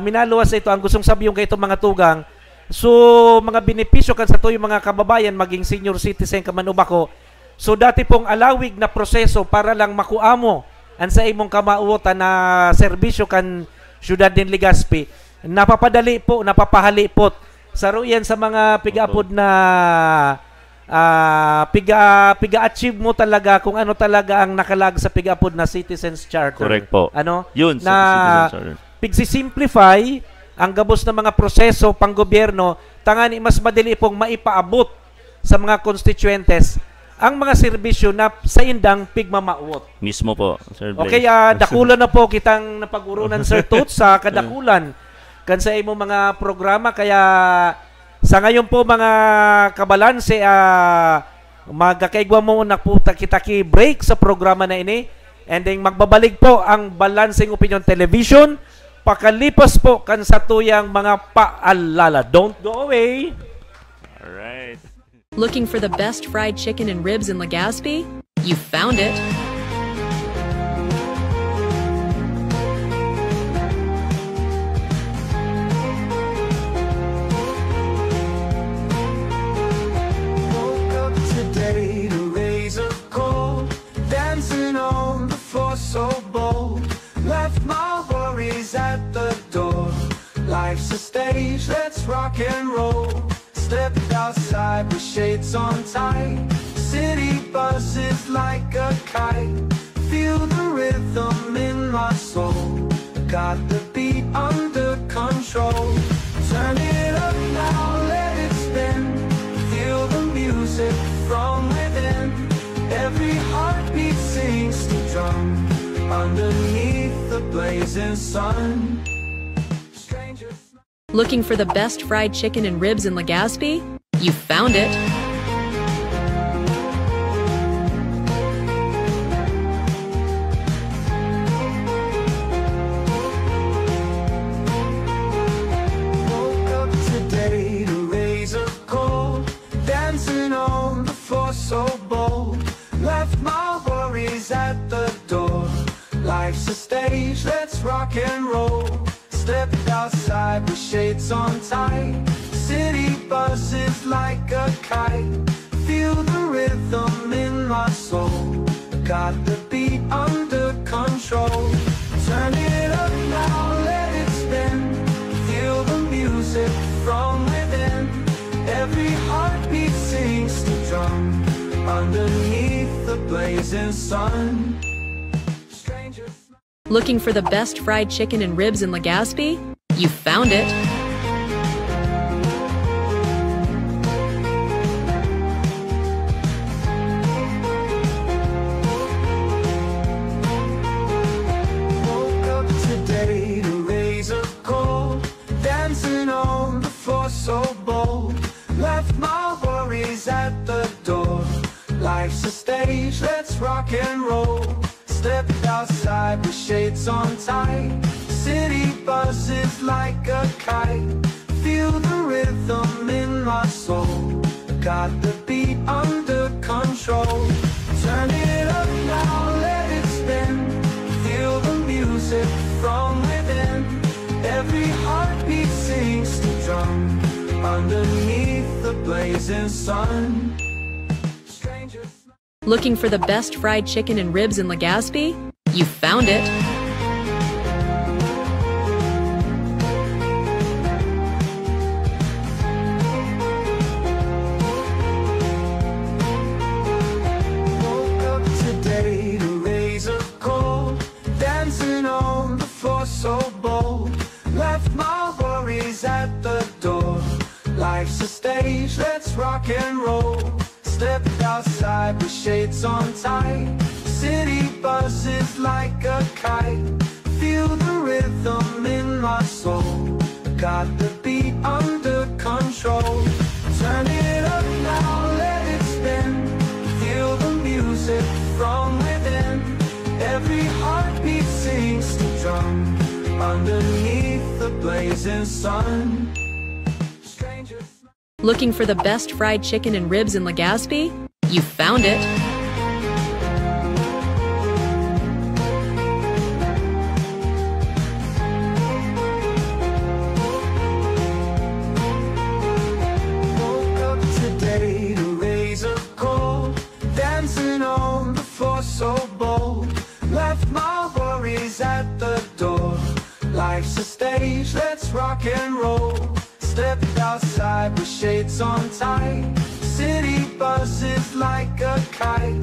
minaluwas ito, ang gustong sabihin kay itong mga tugang, so mga benepisyo kan sa to yung mga kababayan, maging senior citizen ka man ubako, so dati pong alawig na proseso para lang makuamo ang sa imong kamauotan na serbisyo kan syudad din Legazpi, napapadali po, napapahali po sa ruyan sa mga pigaapod na piga-achieve mo talaga kung ano talaga ang nakalag sa piga-apod na Citizens Charter. Correct po. Yun, na pigsi-simplify ang gabos na mga proseso pang gobyerno, tangani mas madali pong maipaabot sa mga constituentes ang mga serbisyo na sa indang pigmamauot. Mismo po, Sir Blaze. Okay, dakulan na po kitang napag-urunan, Sir Toots, sa kadakulan kan sa imong mga programa, kaya sa ngayon po mga kabalanse, magkakaigwa mo na po kita break sa programa na ini, and then magbabalik po ang Balancing Opinion Television pakalipas po kan sa tuyang mga paalala. Don't go away. Alright. Looking for the best fried chicken and ribs in Legazpi? You found it. So bold, left my worries at the door. Life's a stage, let's rock and roll. Stepped outside with shades on tight. City buzzes like a kite. Feel the rhythm in my soul. Got the beat under control. Turn it up now, let it spin. Feel the music from within. Every heartbeat sings the drum. Underneath the blazing sun. Looking for the best fried chicken and ribs in Legazpi? You found it. Woke up today to raise a cold, dancing on the floor so bold. Left my worries at the door. Life's a stage, let's rock and roll. Stepped outside with shades on tight. City buzzes like a kite. Feel the rhythm in my soul. Got the beat under control. Turn it up now, let it spin. Feel the music from within. Every heartbeat sings to drum underneath the blazing sun. Looking for the best fried chicken and ribs in Legazpi? You found it. Woke up today to raise a goal, dancing on the floor so bold. Left my worries at the door. Life's a stage, let's rock and roll. Stepped outside with shades on tight. City buzzes like a kite. Feel the rhythm in my soul. Got the beat under control. Turn it up now, let it spin. Feel the music from within. Every heartbeat sings to drum underneath the blazing sun. Looking for the best fried chicken and ribs in Legazpi? You found it. Woke up today to raise a goal, dancing on the floor so bold. Left my worries at the door. Life's a stage, let's rock and roll. Stepped outside with shades on tight. City buzzes like a kite. Feel the rhythm in my soul. Got the beat under control. Turn it up now, let it spin. Feel the music from within. Every heartbeat sings to drum underneath the blazing sun. Looking for the best fried chicken and ribs in Legazpi? You found it. Woke up today to raise a goal, dancing on the floor so bold. Left my worries at the door. Life's a stage, let's rock and roll. Stepped outside with shades on tight. City buzzes like a kite.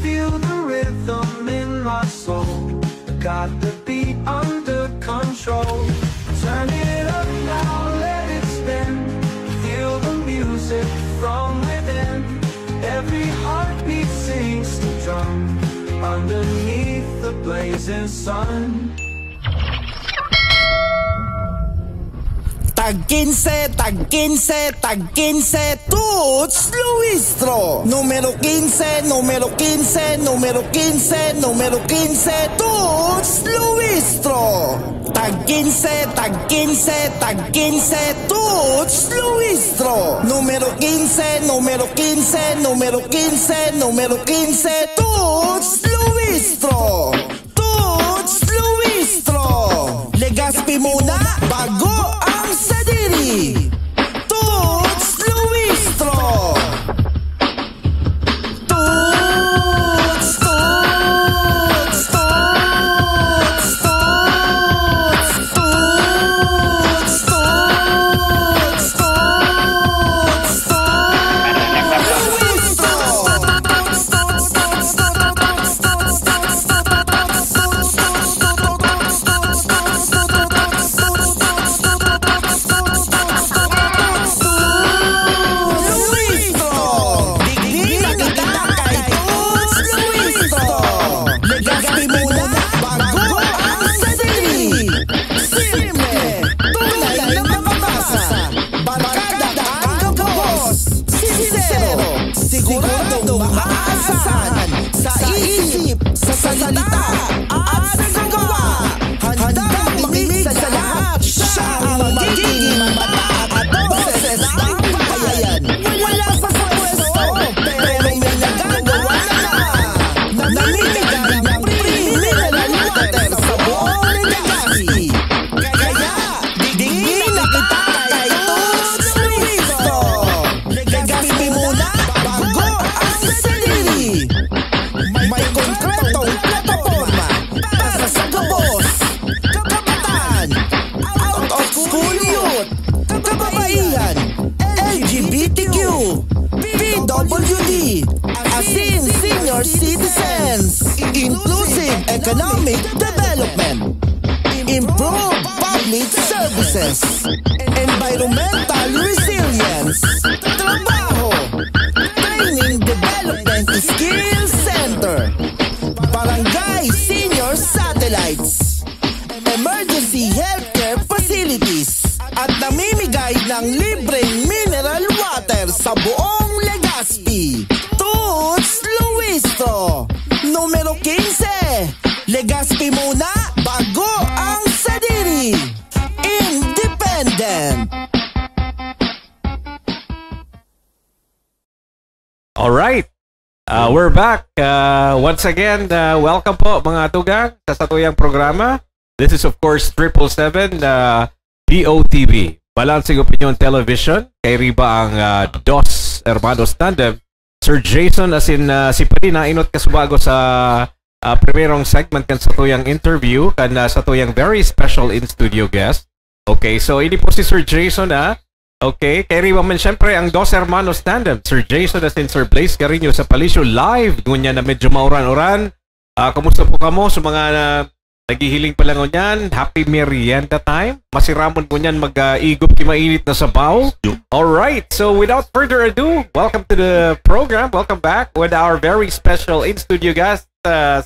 Feel the rhythm in my soul. Got the beat under control. Turn it up now, let it spin. Feel the music from within. Every heartbeat sings to drum underneath the blazing sun. Tag 15, tag 15, tag 15, Toots Luistro. Número 15, número 15, número 15, número 15, Toots Luistro. Tag 15, tag 15, tag 15, Toots Luistro. Número 15, número 15, número 15, número 15, Toots Luistro. Toots Luistro. Legazpi muna bago ang sadiri. Toots Luistro. Toots, Toots, Toots, Toots, Toots, Toots, Toots, Luistro. senior citizens, inclusive economic development, improved public services, environmental resilience, trabaho, training development skill center, barangay senior satellites, emergency healthcare facilities, at namimigay ng libreng mineral water sa buong Legazpi. Toots Luistro, numero 15. Legazpi muna bago ang Sadiri. Independent. All right. We're back. Once again, welcome po mga tugang sa satuyang programa. This is of course 777 BOTV, Balancing Opinion Television. Kay riba ang Dos Hermanos Tandem. Sir Jason as in si Pari na inot kasubago sa primerong segment kan satuyang interview kan satuyang very special in-studio guest. Okay, so ini po si Sir Jason Okay, kay riba man syempre ang Dos Hermanos Tandem. Sir Jason as in Sir Blaze Carino sa Palisyo live. Gunya na medyo mauran-uran. Kumusta po kamo sa mga naghihiling pa lang o niyan? Happy merienda time. Masiramon po niyan mag-igop mainit na sabaw. Alright, so without further ado, welcome to the program. Welcome back with our very special in-studio guest,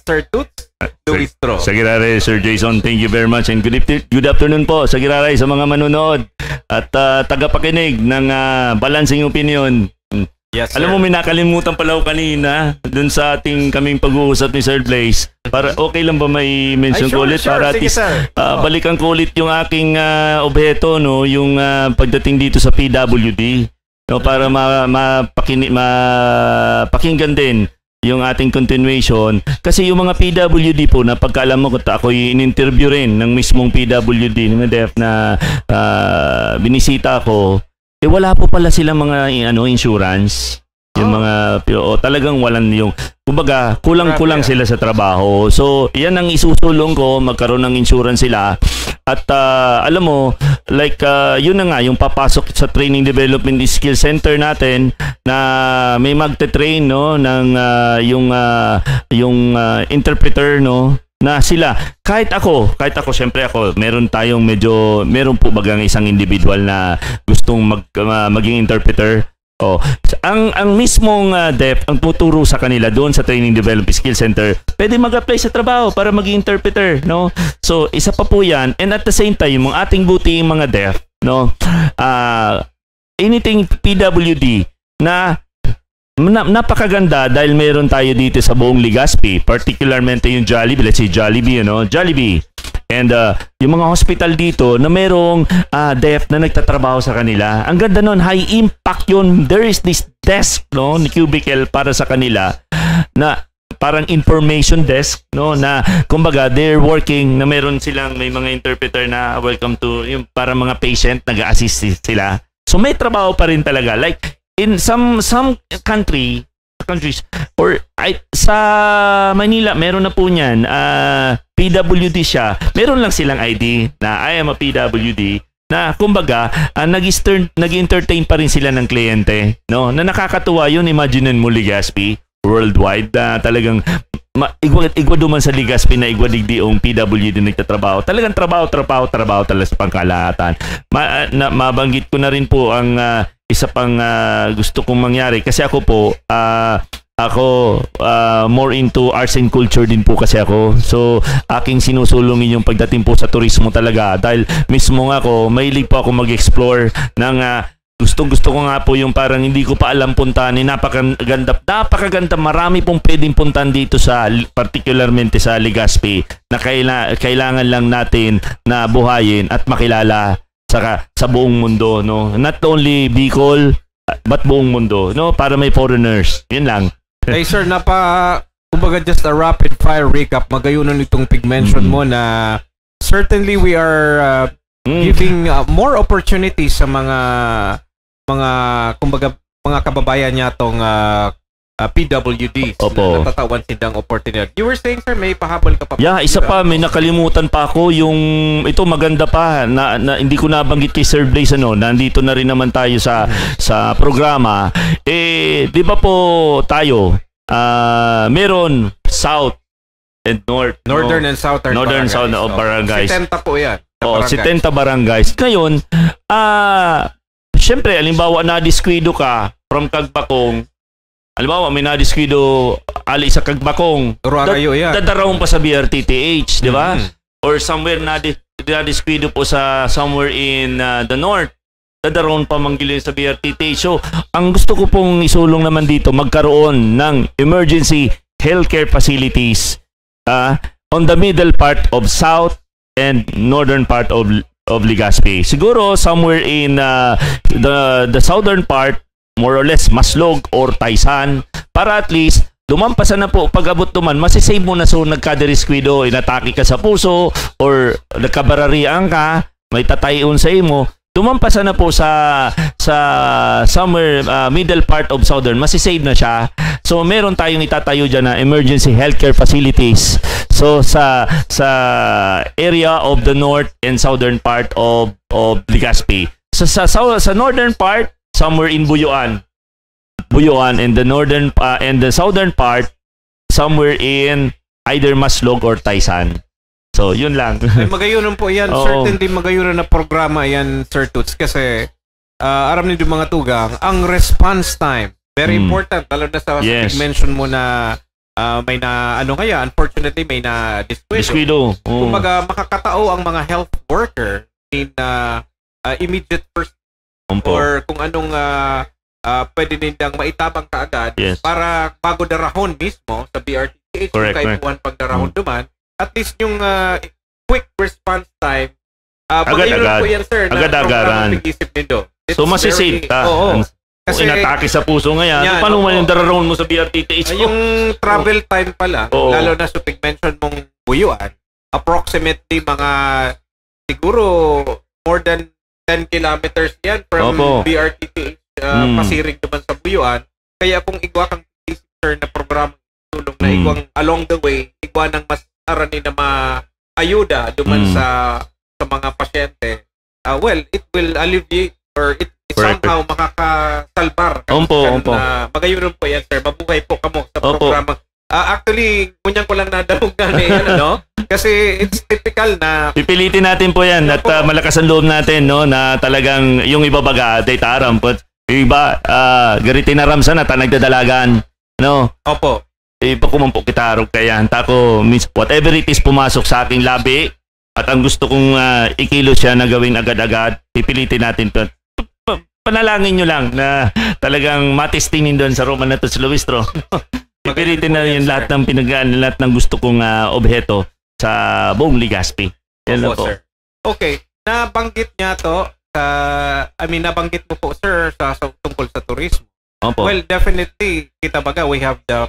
Sir Toots Luistro. Sa Giraray, Sir Jason, thank you very much and good afternoon po sa Giraray sa mga manonood at tagapakinig ng Balancing Opinion. Yes, sir. Alam mo, may nakalimutan pala ako kanina dun sa ating kaming pag-uusap ni Sir Blaze. Para okay lang ba may mention ko ulit? Para at least balikan ko ulit yung aking objeto, no? Yung pagdating dito sa PWD. No? Para mapakinggan din yung ating continuation. Kasi yung mga PWD po, na pagkaalam mo, ako'y in-interview rin ng mismong PWD ng DEF na binisita ko, wala po pala silang mga insurance. Yung mga talagang walang yung kumbaga kulang-kulang sila sa trabaho. So, yan ang isusulong ko, magkaroon ng insurance sila. At alam mo, like yun na nga yung papasok sa training development skill center natin na may magte-train no ng yung interpreter no na sila kahit ako syempre ako meron po bagang isang individual na gustong maging interpreter. Ang mismong DEF ang tuturo sa kanila doon sa Training Development Skill Center, pwede mag-apply sa trabaho para maging interpreter, no? So, isa pa po yan. And at the same time, yung ating buting mga DEF, no? Anything PWD na napakaganda dahil meron tayo dito sa buong Legazpi, particularmente yung Jollibee, let's say Jollibee, Jollibee. And yung mga hospital dito na merong DEF na nagtatrabaho sa kanila. Ang ganda nun, high impact yun. There is this desk, no, ni cubicle para sa kanila na parang information desk, no, na kumbaga they're working na meron silang may mga interpreter na welcome to yung para mga patient nag-assist sila. So may trabaho pa rin talaga. Like in some countries or sa Manila meron na po niyan PWD siya. Meron lang silang ID na I am a PWD na kumbaga nag-entertain pa rin sila ng kliyente, no? Na nakakatuwa yun. Imaginein mo Legazpi worldwide na talagang igwa duman sa Legazpi na igwa digdiong PWD nagtatrabaho. Talagang trabaho talaga sa pangkalahatan. Mabanggit ko na rin po ang isa pang gusto kong mangyari kasi ako po more into arts and culture din po kasi ako. So, aking sinusulungin yung pagdating po sa turismo talaga. Dahil mismo nga ako, mahilig po ako mag-explore ng gustong-gusto ko nga po yung parang hindi ko pa alam puntahan. Napakaganda. Marami pong pwedeng puntahan dito particularmente sa Legazpi na kailangan lang natin na buhayin at makilala sa buong mundo, no? Not only Bicol, but buong mundo, no? Para may foreigners. Yun lang. Hey sir, kumbaga just a rapid fire recap, magayunan itong pig-mention mo na certainly we are giving more opportunities sa mga kumbaga mga kababayan niya tong PWD. Opo. Natatawan silang opportunity. You were saying sir, may pahabol ka pa. Yeah, isa pa, may nakalimutan pa ako yung ito maganda pa na hindi ko nabanggit kay Sir Blaze, nandito na rin naman tayo sa programa. Di ba po tayo meron south and north. Northern and southern Northern barangays. south of barangays. 70 po yan. Oo, 70 barangays. Ngayon, syempre, alimbawa na-disquido ka from Kagbakong, alimbawa, may na-disquido ali sa Kagbakong, dadarawon pa sa BRTTH, di ba? Or somewhere na-disquido po sa somewhere in the north, dadarawon pa manggilin sa BRTTH. So, ang gusto ko pong isulong naman dito, magkaroon ng emergency healthcare facilities on the middle part of south and northern part of Legazpi. Siguro somewhere in the southern part, more or less Maslog or Taysan, para at least lumampasan na po, pag-abot naman, masisave mo na so nagka-derisquido, inatake ka sa puso or nagkabararian ka, may tatayon sa imo, lumampasan na po sa somewhere middle part of southern, masisave na siya. So meron tayong itatayo dyan na emergency healthcare facilities. So sa area of the north and southern part of Legazpi. Sa northern part, somewhere in Buyuan, and the northern and the southern part, somewhere in either Maslog or Taysan. So yun lang. Ay, magayunan po yan. Certainly magayunan na programa yan, Sir Toots, kasi aram niyo mga tugang, ang response time very important, lalo na sa mention mo na may na unfortunately may na disquido. Kumbaga makakatao ang mga health worker in immediate first or kung anong pwede nilang maitabang kaagad para bago darahon mismo sa BRTTH, kahit buwan pag darahon duman, at least yung quick response time, agad-agad po yan, sir, agad-agaran. So masisave ka. Kasi inatake sa puso ngayon, paano mo yung darahon mo sa BRTTH? Yung travel time pala, lalo na sa pig-mention mong Buyuan, approximately mga siguro more than 10 kilometers yan from BRTTH pasiring naman sa Buyuan. Kaya kung igwa kang sir na programa tulong na igwang along the way, igwa ng mas arani na maayuda duman sa mga pasyente, well, it will alleviate or it somehow makakasalbar. Magayunan po yan, sir. Mabuhay po kamo sa programa. Actually, kunyan ko lang nadahog na kasi it's typical na pipilitin natin po yan at malakas ang loob natin, no, na talagang yung iba baga data aram po iba garitin na ramsa na nagdadalagan, no. Iba kumampo kita arog kaya tako whatever it is pumasok sa aking labi at ang gusto kong ikilo siya na gawin agad-agad, pipilitin natin po. Panalangin nyo lang na talagang matestingin doon sa Roman na to si Luistro. Pipilitin na yun lahat ng lahat ng gusto kong obheto sa buong Legazpi. Yan po. Sir. Okay, nabanggit niya to nabanggit mo po, sir, tungkol sa turismo. Well, definitely, kita baga, we have the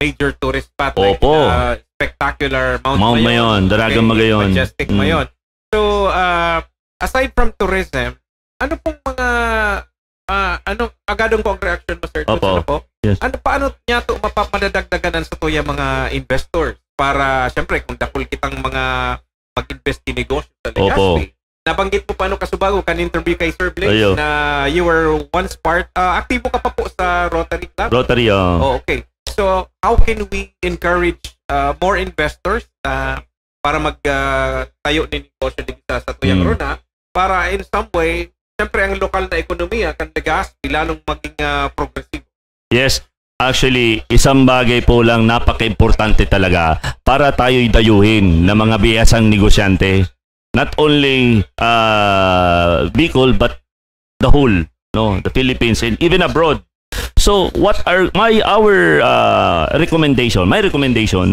major tourist spot like spectacular Mount Mayon, Daragang Magayon, Majestic Mayon. So, aside from tourism, ano pong mga agadong ko ang reaction mo, sir? Paano niya ito mapapadadagdaganan sa tuya mga investors para, syempre, kung dakul kitang mga mag-invest in negosyo sa Legazpi. Nabanggit mo paano kasubago kan-interview kay Sir Blaze na you were once aktibo ka pa po sa Rotary Club? Rotary, okay. So, how can we encourage more investors para magtayo ng negosyo dito sa tuyang Rona para in some way, siyempre ang lokal na ekonomiya kan Legazpi lalong maging progressive? Yes, actually, isang bagay po lang napaka-importante talaga para tayo'y dayuhin ng mga bihasang negosyante. Not only Bicol but the whole, the Philippines and even abroad. So, what are our recommendation? My recommendation,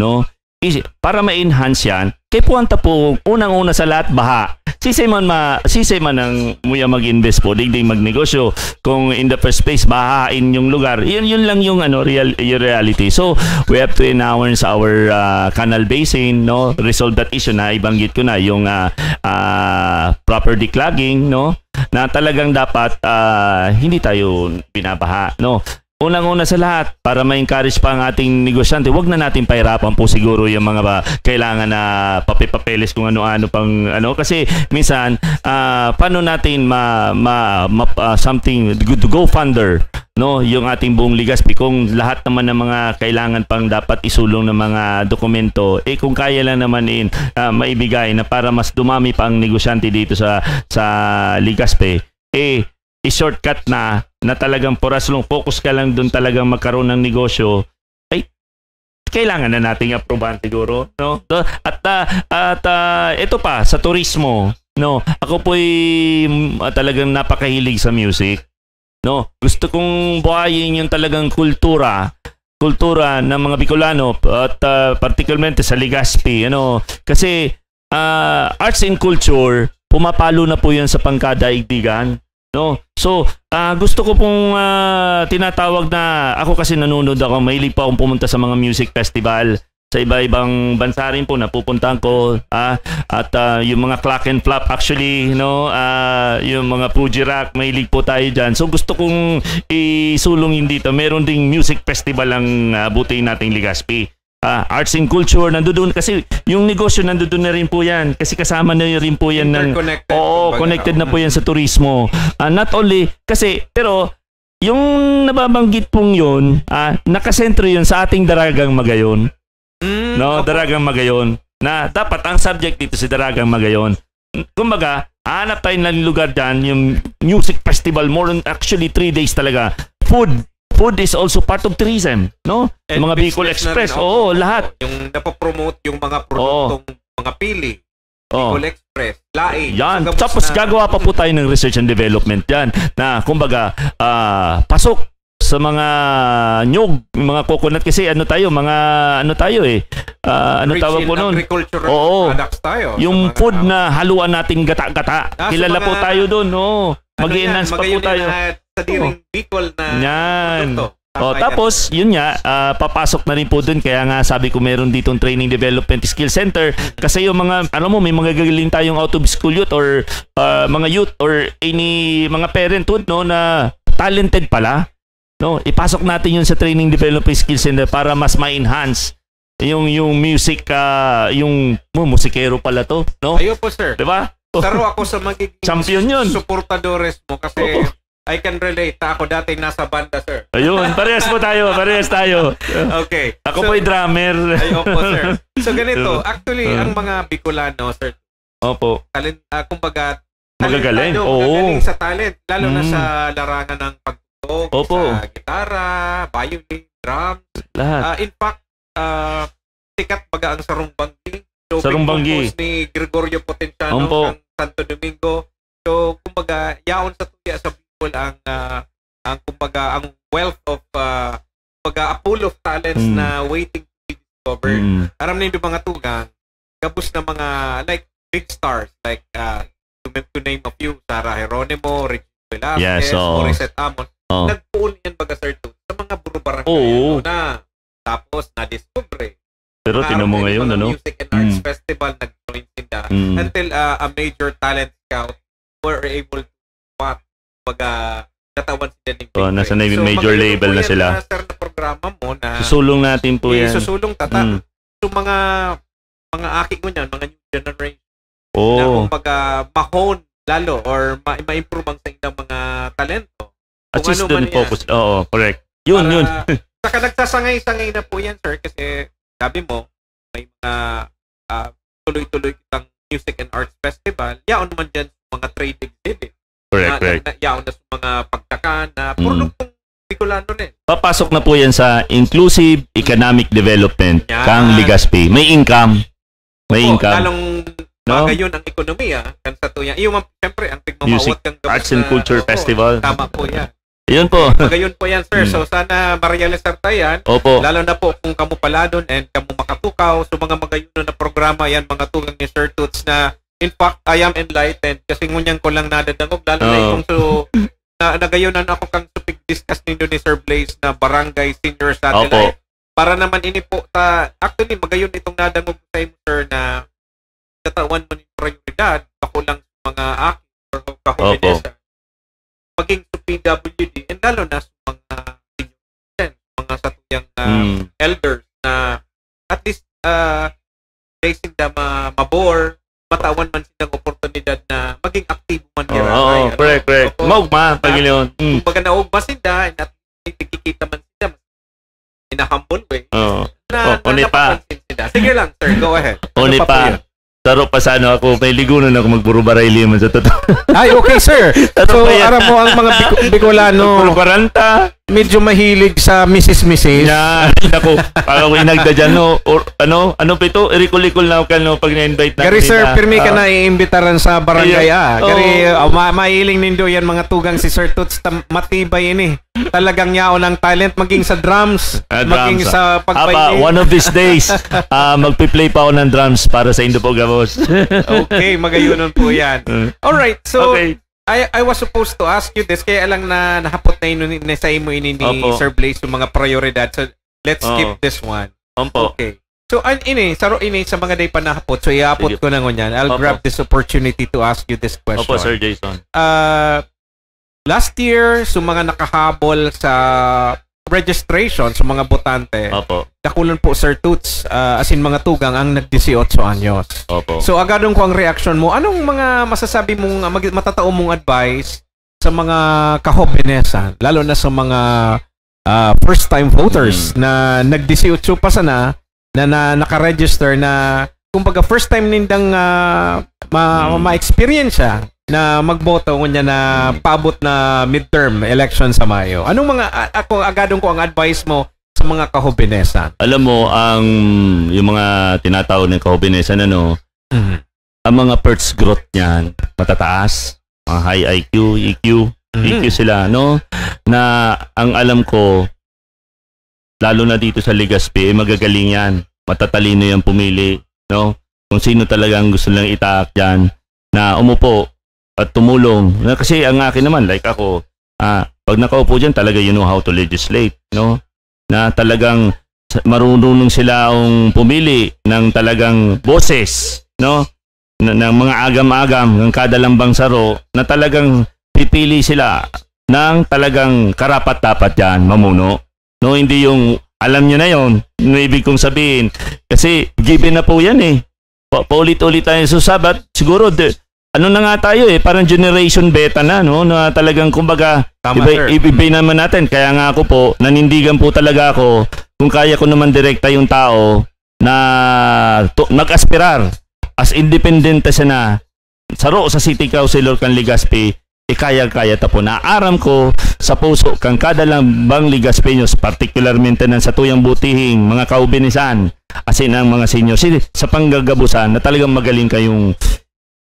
is para ma-enhance yan, kay puwanta po, unang-una sa lahat, baha. Sisay man ang muya mag-invest po, digdig magnegosyo. Kung in the first place, bahain yung lugar. Yun lang yung reality. So, we have to enhance our canal basin, resolve that issue na ibanggit ko na, yung proper declogging, na talagang dapat hindi tayo binabaha, Unang-una sa lahat, para ma-encourage pa ang ating negosyante, wag na natin pahirapan po siguro yung mga kailangan na papeles kung ano-ano pang kasi minsan paano natin something to go funder no, yung ating buong Legazpi, kung lahat naman ng mga kailangan pang dapat isulong ng mga dokumento, kung kaya lang naman maibigay na para mas dumami pa ang negosyante dito sa Legazpi, i-shortcut na talagang for as long focus ka lang doon talagang magkaroon ng negosyo, kailangan na nating aprobahan siguro, no? At ito pa sa turismo, no, ako po'y talagang napakahilig sa music. No, gusto kong buhayin yung talagang kultura ng mga Bicolano at particularmente sa Legazpi, kasi arts and culture pumapalo na po 'yan sa pangkadaigdigan, no? So, gusto ko pong tinatawag na ako kasi nanonood ako, mahilig pa akong pumunta sa mga music festival sa iba-ibang bansa rin po napupuntahan ko, at yung mga Clock and Flop actually, no, yung mga Fuji Rock, mahilig po tayo dyan. So gusto kong isulong dito, meron ding music festival ang butin nating Legazpi. Arts and culture nandoon kasi yung negosyo nandoon na rin po yan kasi kasama na rin po yan ng connected na po yan sa turismo. Not only kasi pero yung nababanggit pong yun, nakasentro yun sa ating Daragang Magayon. No, Daragang Magayon. Na dapat ang subject dito si Daragang Magayon. Kumbaga, hanap tayo ng lugar dyan, yung music festival, more than actually 3 days talaga. Food is also part of tourism, no? And mga Bicol Express, lahat. Yung napopromote yung mga produktong mga pili. Bicol Express, laing. Yan. Tapos gagawa pa po tayo ng research and development yan na kumbaga pasok sa mga nyog, mga coconut kasi tawag po noon? Products tayo. Yung food na haluan natin gata-gata. Kilala po tayo doon, no? Mag-enhance pa po tayo. Sa diring Bicol na produkto. Tapos, yun nga, papasok na rin po dun. Kaya nga sabi ko meron ditong Training Development Skill Center. Kasi yung mga, may mga gagaling tayong out of school youth or mga youth or any mga parenthood, no, na talented pala. No, ipasok natin yun sa Training Development Skill Center para mas ma-enhance yung music, yung musikero pala to, no? Ayo po, sir. Diba? Taro ako sa magiging champion yun. Suportadores mo kasi I can relate. Ako dati nasa banda, sir. Ayun, parehas tayo. Okay. Ako po'y drummer. Ayo po, sir. So ganito, actually, ang mga Bicolano, sir, talent, kumbaga, magagaling. Magagaling sa talent, lalo na sa larangan ng sa gitara, violin, drums. Lahat. In fact, sikat baga ang Sarumbanggi. So, Sarumbanggi. Ni Gregorio Potenciano ng Santo Domingo. So, kumbaga, yaon sa tuya sa Bicol ang wealth of a pool of talents na waiting to be discovered. Aram na yung mga tugang, gabos na mga like big stars like to name a few, Sarah Geronimo, Ricky Velasquez, Morissette Amon. Nagpuon yan baga sir sa mga buro-barangay na tapos na-discover. Pero tinan mo ngayon, Music and Arts Festival nag-join sila until a major talent scout were able to natawan sila ni Big nasa major label na sila. Sir, na programa mo na susulong natin po yan. Susulong tata. So mga aki mo niyan, mga new generation na kumbaga ma-hone lalo or ma-improve ang sa inyong mga talento. At least doon focus. Correct. Yun. Saka nagsasangay-sangay na po yan, sir, kasi sabi mo, may mga tuloy-tuloy kitang Music and Arts Festival. Yaon naman dyan sa mga trade exhibit. Correct. Yaon na sa mga pagtakan na produktong Bicolano rin. Papasok na po yan sa Inclusive Economic Development kang Legazpi. May income. Lalong ngayon ang ekonomiya kan sa tuya. Siyempre, ang pigmamawat kang Arts and Culture Festival. Tama po yan. Yun po. Magayon po yan, sir. So, sana ma-realize yan. Lalo na po kung kamu pala doon and kamu makatukaw. So, mga magayon na programa yan, mga tugang ni Sir Toots na, in fact, I am enlightened. Kasi ngunyan ko lang nadadangog. Lalo na yung nagayonan ako kang supig-discuss ninyo ni Sir Blaze na Barangay Senior Satellite. Para naman ini po, actually, magayon itong nadangog sa inyo, sir, na tatawan mo ng prioridad, ako lang mga aking or kahumidesa. Maging sa PWD and lalo na sa mga satuyang elders na at least facing the mabor, matawan man silang oportunidad na maging aktibo man nila. Correct. Maugma, pagiliyon. Kumbaga naugma sila and at nakikita man sila in a humble way. Napapansin sila. Sige lang, sir. Go ahead. Uli pa. Taro pa sa ano ako, may ligunan ako magburubaray liman sa totoo. Ay, okay, sir. So, aram mo ang mga Bicolano, medyo mahilig sa Mrs. Yan, ako. Parang ko inagda dyan, no? Or, ano pa ito? Irikulikul na ako no, pag na-invite na. Gary, sir, pirmi ka na iimbitaran sa barangay, Gary, mahiling nindo yan mga tugang si Sir Toots, matibay ini. Talagang yao ng talent, maging sa drums, maging sa pagpayin. One of these days, magpi-play pa ako ng drums para sa Indo po, Gabos. Okay, magayunan po yan. Alright, so, okay. I was supposed to ask you this, kaya lang na nahapot na yun sa imo ini ni Sir Blaze yung mga prioridad. So, let's skip this one. Okay. So, saro sa mga day pa nahapot, so iapot ko na ngunyan. I'll grab this opportunity to ask you this question. Sir Jason. Last year, so mga nakahabol sa registration sa mga botante, nakulan po Sir Toots, as in mga tugang ang nag-18 anyos. So agadong ko ang reaction mo. Anong mga masasabi mong, matatao mong advice sa mga kahobenesan, lalo na sa mga first-time voters na nag-18 pa sana, na naka-register na, kumbaga first time nindang ma-experience siya na magboto niya na paabot na midterm election sa Mayo. Anong mga agadong ko ang advice mo sa mga kahobenesan? Alam mo, yung mga tinatawag ng kahobenesan, ang mga first growth niyan, matataas, mga high IQ, EQ sila, no? Na ang alam ko, lalo na dito sa Legazpi, magagaling yan. Matatalino yan pumili, no? Kung sino talagang gusto lang itaak dyan, na umupo at tumulong. Kasi ang akin naman, like ako, pag nakaupo dyan, talaga you know how to legislate, no? Na talagang marunong sila ang pumili ng talagang boses, no? Ng mga agam-agam ng kada lambang saro, na talagang pipili sila ng talagang karapat-dapat dyan, mamuno. No, hindi yung alam nyo na yon, no, ibig kong sabihin. Kasi given na po yan paulit-ulit tayo sa sabat, siguro ano na nga tayo parang generation beta na, no, na talagang kumbaga ibibay naman natin. Kaya nga ako po, nanindigan po talaga ako kung kaya ko naman direkta yung tao na mag-aspirar as independent siya na saro sa City Council or kan Legazpi, kaya-kaya tapo na aram ko sa puso kang kada lambang Legazpeños, particularmente ng sa tuyang butihing mga kaubinisan, asin ang mga senior sa panggagabusan, na talagang magaling kayong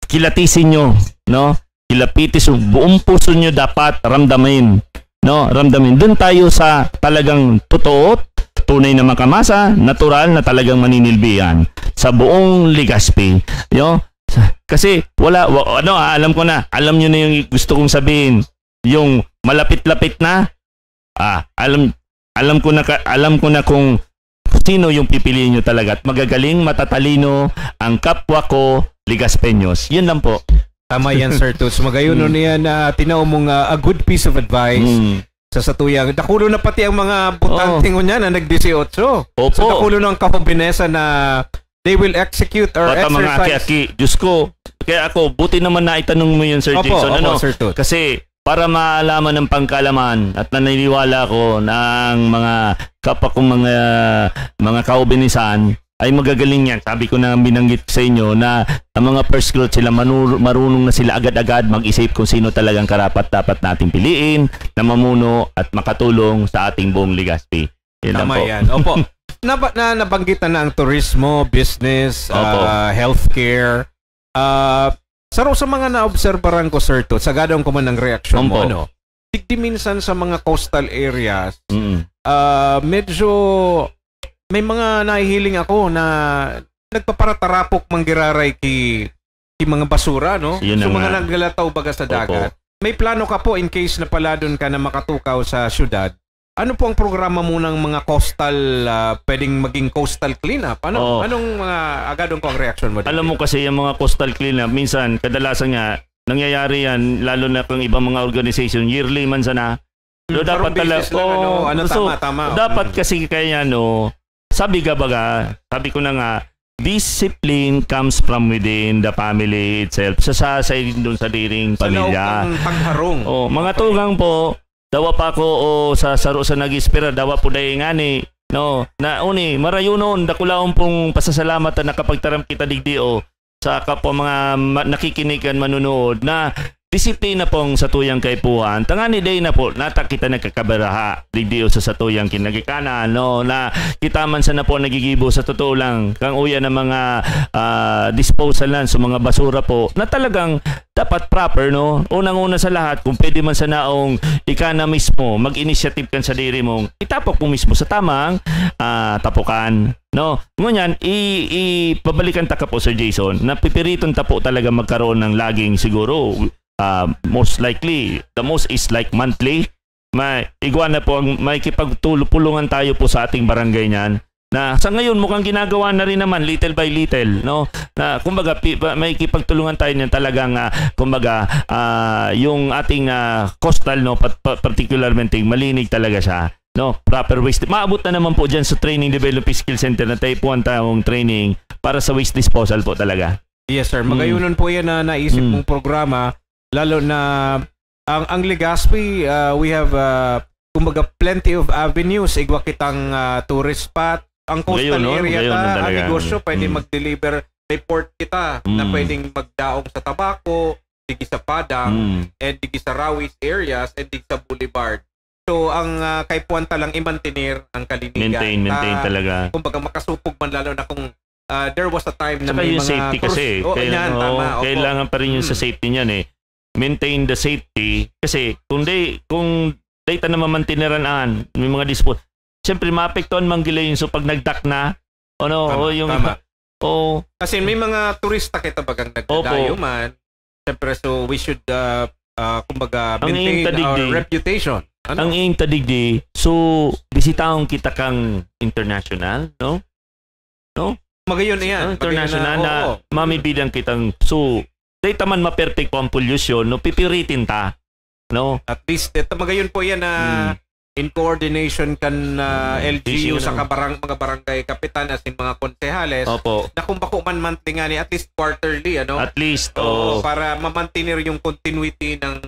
kilatisin nyo, no? Kilapitis, buong puso nyo dapat ramdamin, no? Ramdamin. Doon tayo sa talagang totoo, tunay na makamasa, natural na talagang maninilbihan sa buong Legazpi, no? Kasi alam ko na, alam nyo na yung gusto kong sabihin, yung malapit-lapit na, alam ko na kung sino yung pipiliin nyo talaga, at magagaling, matatalino ang kapwa ko Legazpeños. Yun lang po. Tama yan, Sir Toots. Magayon niyan na tinao mong a good piece of advice sa satuyang. Dakulo na pati ang mga butante niya na nag-18. So dakulo ng kahobinesa na they will execute or exercise. Mga aki-aki. Diyos ko, kaya ako, buti naman na itanong mo yun, Sir Jason. Sir Toots. Kasi para maalaman ng pangkalaman at naniniwala ko ng mga kapwa kong mga kaubinisan ay magagaling yan. Sabi ko na binanggit sa inyo na ang mga first growth sila, marunong na sila agad-agad mag-isip kung sino talagang karapat-dapat nating piliin na mamuno at makatulong sa ating buong Legazpi. Tama yan. Opo. Nabanggit na ang turismo, business, healthcare. Saro sa mga naobserbaran ko, Sir Toots, sagadong ko man ang reaksyon mo, digdi minsan sa mga coastal areas, medyo may mga nahihiling ako na nagpaparatarapok manggiraray ki mga basura, no? So mga naglalataw baga sa dagat. May plano ka po in case na pala doon ka na makatukaw sa syudad. Ano po ang programa mo ng mga coastal, pwedeng maging coastal cleanup? Anong mga agadong ko ang reaction mo? Alam mo kasi yung mga coastal cleanup, minsan, kadalasan nga, nangyayari yan, lalo na kung ibang mga organization, yearly man sana. So, dapat talaga, tama. Dapat kasi kaya, sabi ko na nga, discipline comes from within the family itself. Sa doon sa diring pamilya. Pagharong. Mga tugang po, dawa pa ko o sa saro sa nagispera dawa po dahil nga ni no na uni marayunon dakulaon pong pasasalamat na nakapagtaram kita digdi o sa kapwa mga nakikinig kan manunood na disiplina pong satuyang kaipuhan. Tangani day na po, nata kita nagkakabaraha. Digdiyo sa satuyang kinagikanan, no? Na kita man sa na po nagigibo sa totoo lang. Kang uya ng mga disposal lang sa mga basura po, na talagang dapat proper, no? Unang-una sa lahat, kung pwede man sa naong ika na mismo, mag-initiative kan sa diri mong, itapok mo mismo sa tamang tapukan. No, ngunyan pabalikan ta ka po Sir Jason, na pipiriton ta po talaga magkaroon ng laging siguro most likely, the most is like monthly. May iguana po ang may kipagtulungan tayo po sa ating barangay niyan. Na sa ngayon mukhang ginagawa na rin naman little by little, no? Na kumbaga may kipagtulungan tayo niyan talagang kumbaga yung ating coastal, no, particularmente malinig talaga siya. No, proper waste. Maabot na naman po diyan sa Training Development Skill Center na tayo po ang taong training para sa waste disposal po talaga. Yes sir, magayunon po yan na naisip mong programa. Lalo na ang Legazpi, we have kumbaga plenty of avenues. Igwa kitang tourist spot. Ang coastal area ta, ang negosyo, pwede mag-deliver. May port kita na pwedeng magdaong sa Tabaco, digi sa Padang, and digi sa Rawis areas, and digi sa Boulevard. So, ang kaipuan talang i-maintain ang kalinigan. Maintain talaga. Kumbaga makasupog man lalo na kung there was a time na saka may yung mga safety kasi. Kailangan pa rin yung sa safety niyan eh. Maintain the safety kasi kung data na mamantineranaan may mga dispute siyempre maapektuhan man gila yun so pag nagdak na kasi may mga turista kita bagang nagdadayo man siyempre so we should kumbaga maintain our reputation ang ing tadigdi so bisitaon kita kang international no magayon yan international na mamibidang kitang so dahil taman ma-perfect po ang pollution, no, pipiritin ta. No? At least, magayon po yan na in coordination kan LGU sa mga barangay kapitan as in mga konsehales. Opo. Na kung bako man monthly nga ni, at least quarterly, ano? At least, para ma-maintain yung continuity ng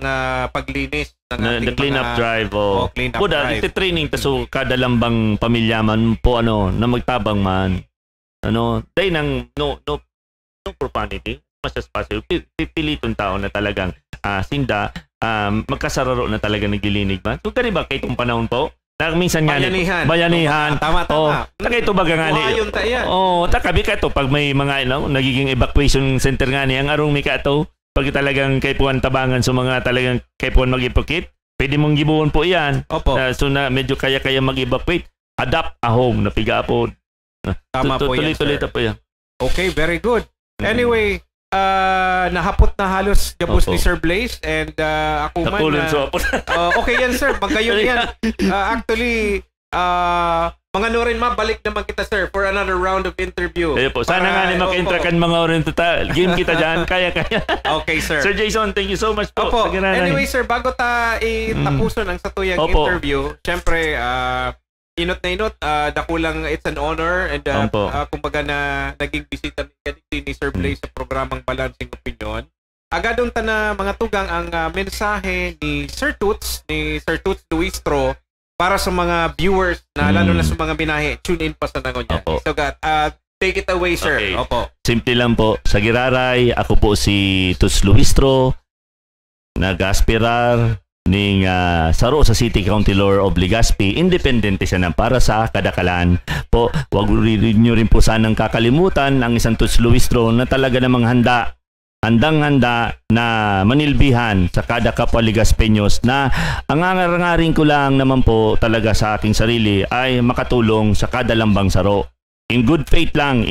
paglinis ng ating clean-up drive. Clean-up drive. Iti-training ta so kada lambang pamilya man po, na magtabang man. Dahil nang no profanity. Mas possible pipilitong tao na talagang sinda magkasararo na talaga naglilinig ba? So kani ba kay itong panahon po? Na minsan nga bayanihan. Tama. Taka ito baga nga ni. Takabi ka to pag may mga nagiging evacuation center nga ni ang arong mi ka to pag talagang kaipuan tabangan sa mga talagang kaipuan mag-evacuate. Pwede mong gibuon po iyan. So na medyo kaya mag-evacuate. Adapt a home na piga po. Tama po yan. Tuloy po yan. Okay, very good. Anyway, nahapot na halos gabos ni Sir Blaze and ako man okay yan sir, magayon yan. Actually mga rin mabalik naman kita sir for another round of interview. Po. Sana nga ni maka-intrakan mga orin game kita dyan. Kaya. Okay sir. Sir Jason, thank you so much po. Anyway sir, bago ta itapuson ang satuyang interview, syempre inot na inot, dakulang it's an honor and kumbaga na naging bisita ni Sir Blaze sa programang Balancing Opinion. Agadong ta na mga tugang ang mensahe ni Sir Toots Luistro para sa mga viewers na lalo na sa mga binahe, tune in pa sa nangon niya. So take it away sir. Okay. Simple lang po. Sa Giraray, ako po si Toots Luistro, nag-aspirar ning saro sa City Councilor of Legazpi. Independente siya na para sa kadakalan po. Wag nyo rin po sanang kakalimutan ang isang Toots Luistro na talaga namang handang-handa na manilbihan sa kada kapwa Legazpeños na ang angarangarin ko lang naman po talaga sa aking sarili ay makatulong sa kada lambang saro. In good faith lang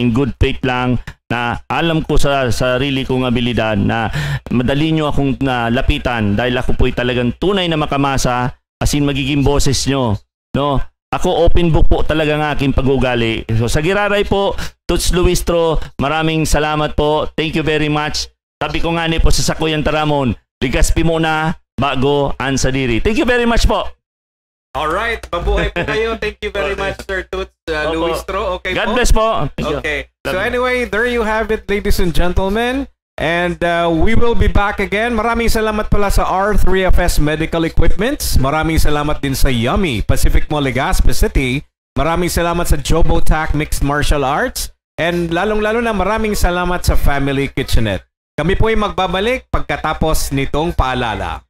na alam ko sa sarili kong abilidad na madali nyo akong lapitan dahil ako po'y talagang tunay na makamasa as in magiging boses nyo. No? Ako open book po talaga ng aking pag-ugali. So sa Giraray po, Toots Luistro, maraming salamat po. Thank you very much. Sabi ko nga ni po sa Sakuyan Taramon, Legazpi muna bago ang Sadiri. Thank you very much po. Alright, mabuhay po kayo. Thank you very much, Sir Toots Luistro. Okay God po? bless po. Okay. So anyway, there you have it, ladies and gentlemen. And we will be back again. Maraming salamat pala sa R3FS Medical Equipments. Maraming salamat din sa Yummy Pacific Mall, Legazpi City. Maraming salamat sa Jobo Tac Mixed Martial Arts. And lalong-lalo na maraming salamat sa Family Kitchenette. Kami po ay magbabalik pagkatapos nitong paalala.